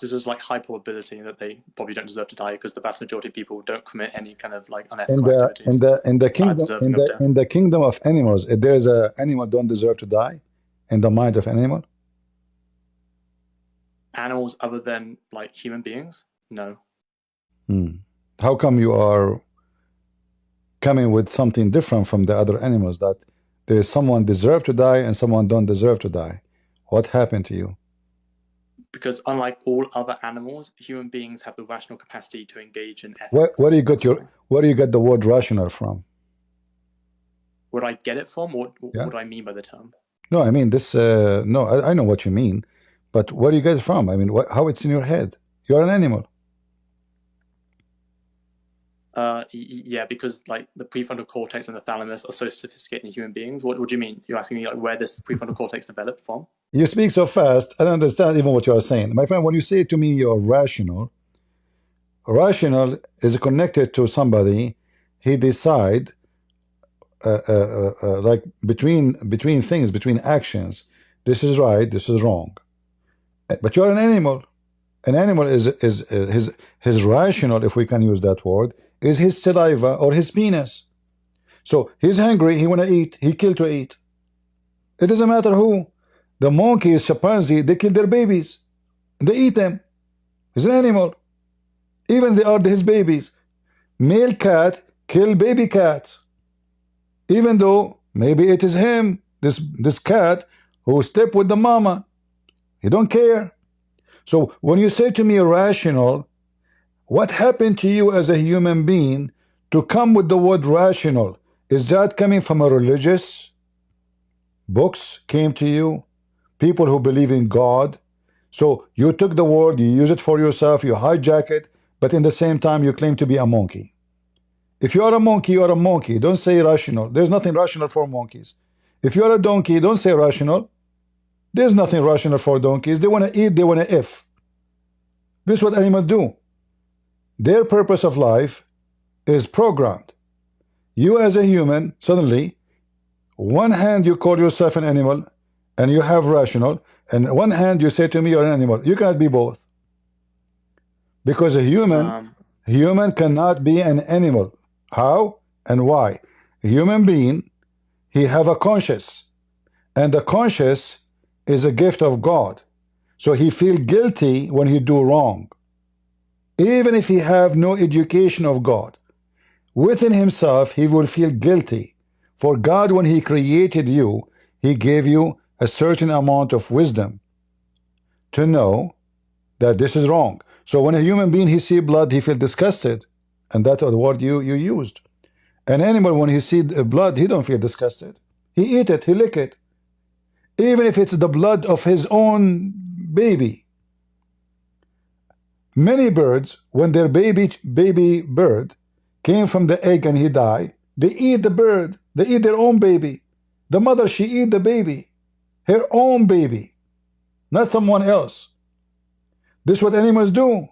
This is like high probability that they probably don't deserve to die because the vast majority of people don't commit any kind of like unethical activities. In the kingdom of animals, if there's an animal don't deserve to die, in the mind of an animal? Animals other than like human beings? No. How come you are coming with something different from the other animals, that there is someone deserve to die and someone don't deserve to die? What happened to you? Because unlike all other animals, human beings have the rational capacity to engage in ethics. Where do you get the word rational from? Where do I get it from? What do I mean by the term? No, I mean this. No, I know what you mean, but where do you get it from? I mean, how it's in your head? You're an animal. Yeah, because like the prefrontal cortex and the thalamus are so sophisticated in human beings. What do you mean? You're asking me like where this prefrontal cortex developed from? You speak so fast, I don't understand even what you are saying. My friend, when you say to me you're rational, rational is connected to somebody, he decide like between things, between actions, this is right, this is wrong. But you're an animal. An animal is his rational, if we can use that word, is his saliva or his penis. So he's hungry, he want to eat, he kill to eat. It doesn't matter who. The monkeys, chimpanzee, they kill their babies. They eat them. He's an animal. Even they are his babies. Male cat kill baby cats. Even though maybe it is him, this cat, who slept with the mama. He don't care. So when you say to me rational, what happened to you as a human being to come with the word rational? Is that coming from a religious books came to you? People who believe in God? So you took the word, you use it for yourself, you hijack it, but in the same time you claim to be a monkey. If you are a monkey, you are a monkey. Don't say rational. There's nothing rational for monkeys. If you are a donkey, don't say rational. There's nothing rational for donkeys. They want to eat, they want to if. This is what animals do. Their purpose of life is programmed. You as a human, suddenly, one hand you call yourself an animal and you have rational, and one hand you say to me you're an animal. You cannot be both. Because a human cannot be an animal. How and why? A human being, he have a conscience, and the conscience is a gift of God. So he feel guilty when he do wrong, even if he have no education of God. Within himself, he will feel guilty. For God, when he created you, he gave you a certain amount of wisdom to know that this is wrong. So when a human being, he see blood, he feel disgusted. And that's the word you used. An animal, when he see blood, he don't feel disgusted. He eat it, he lick it. Even if it's the blood of his own baby. Many birds, when their baby bird came from the egg and he died, they eat the bird. They eat their own baby. The mother, she eat the baby. Her own baby. Not someone else. This is what animals do.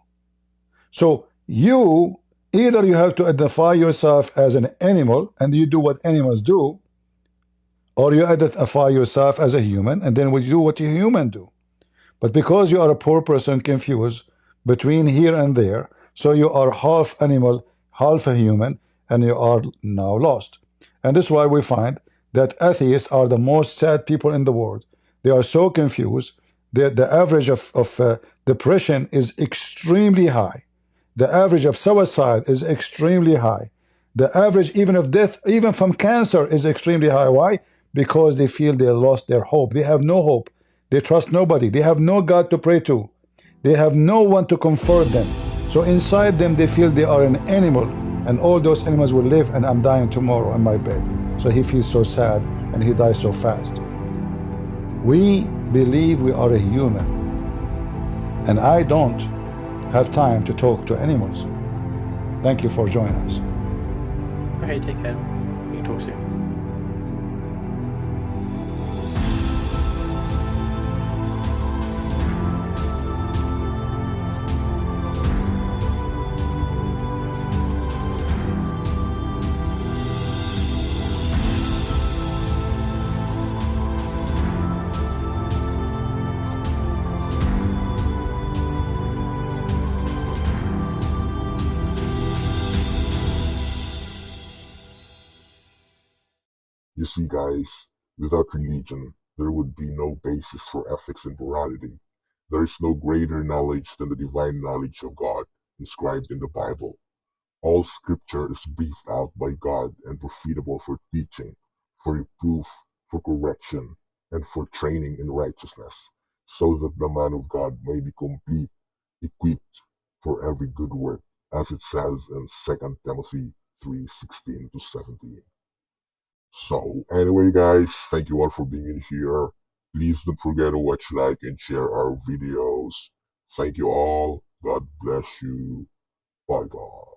So you, either you have to identify yourself as an animal and you do what animals do, or you identify yourself as a human and then you do what you human do. But because you are a poor person confused between here and there, so you are half animal, half a human, and you are now lost. And this is why we find that atheists are the most sad people in the world. They are so confused. The average of depression is extremely high. The average of suicide is extremely high. The average even of death, even from cancer, is extremely high. Why? Because they feel they lost their hope. They have no hope. They trust nobody. They have no God to pray to. They have no one to comfort them. So inside them, they feel they are an animal, and all those animals will live, and I'm dying tomorrow in my bed. So he feels so sad, and he dies so fast. We believe we are a human, and I don't have time to talk to animals. Thank you for joining us. Okay, take care. We can talk soon. You see, guys, without religion, there would be no basis for ethics and morality. There is no greater knowledge than the divine knowledge of God inscribed in the Bible. All scripture is breathed out by God and profitable for teaching, for reproof, for correction, and for training in righteousness, so that the man of God may be complete, equipped for every good work, as it says in 2 Timothy 3:16-17. So anyway, guys, thank you all for being in here. Please don't forget to watch, like, and share our videos. Thank you all. God bless you. Bye bye.